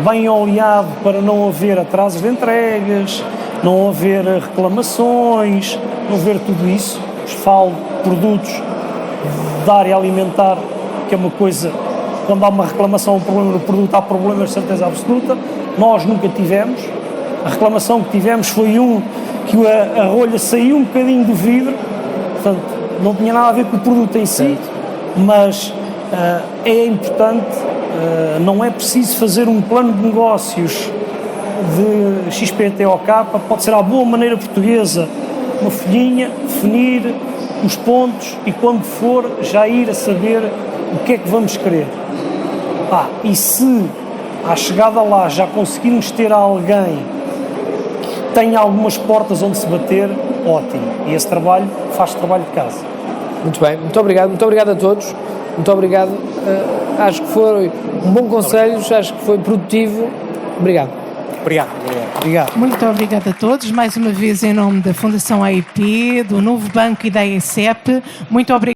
bem oleado, para não haver atrasos de entregas, não haver reclamações, não haver tudo isso. Falo de produtos da área alimentar, que é uma coisa, quando há uma reclamação, um problema no produto, há problemas de certeza absoluta. Nós nunca tivemos. A reclamação que tivemos foi que a rolha saiu um bocadinho do vidro, portanto, não tinha nada a ver com o produto em si, mas é importante, não é preciso fazer um plano de negócios de XPTOK, pode ser à boa maneira portuguesa, uma folhinha, definir os pontos e quando for já ir a saber o que é que vamos querer. E se à chegada lá já conseguirmos ter alguém que tenha algumas portas onde se bater, ótimo. E esse trabalho faz trabalho de casa. Muito bem, muito obrigado a todos, muito obrigado. Acho que foi um bom conselho, acho que foi produtivo. Obrigado. Obrigado. Obrigado. Muito obrigada a todos, mais uma vez em nome da Fundação AIP, do Novo Banco e da ESEP. Muito obrigada.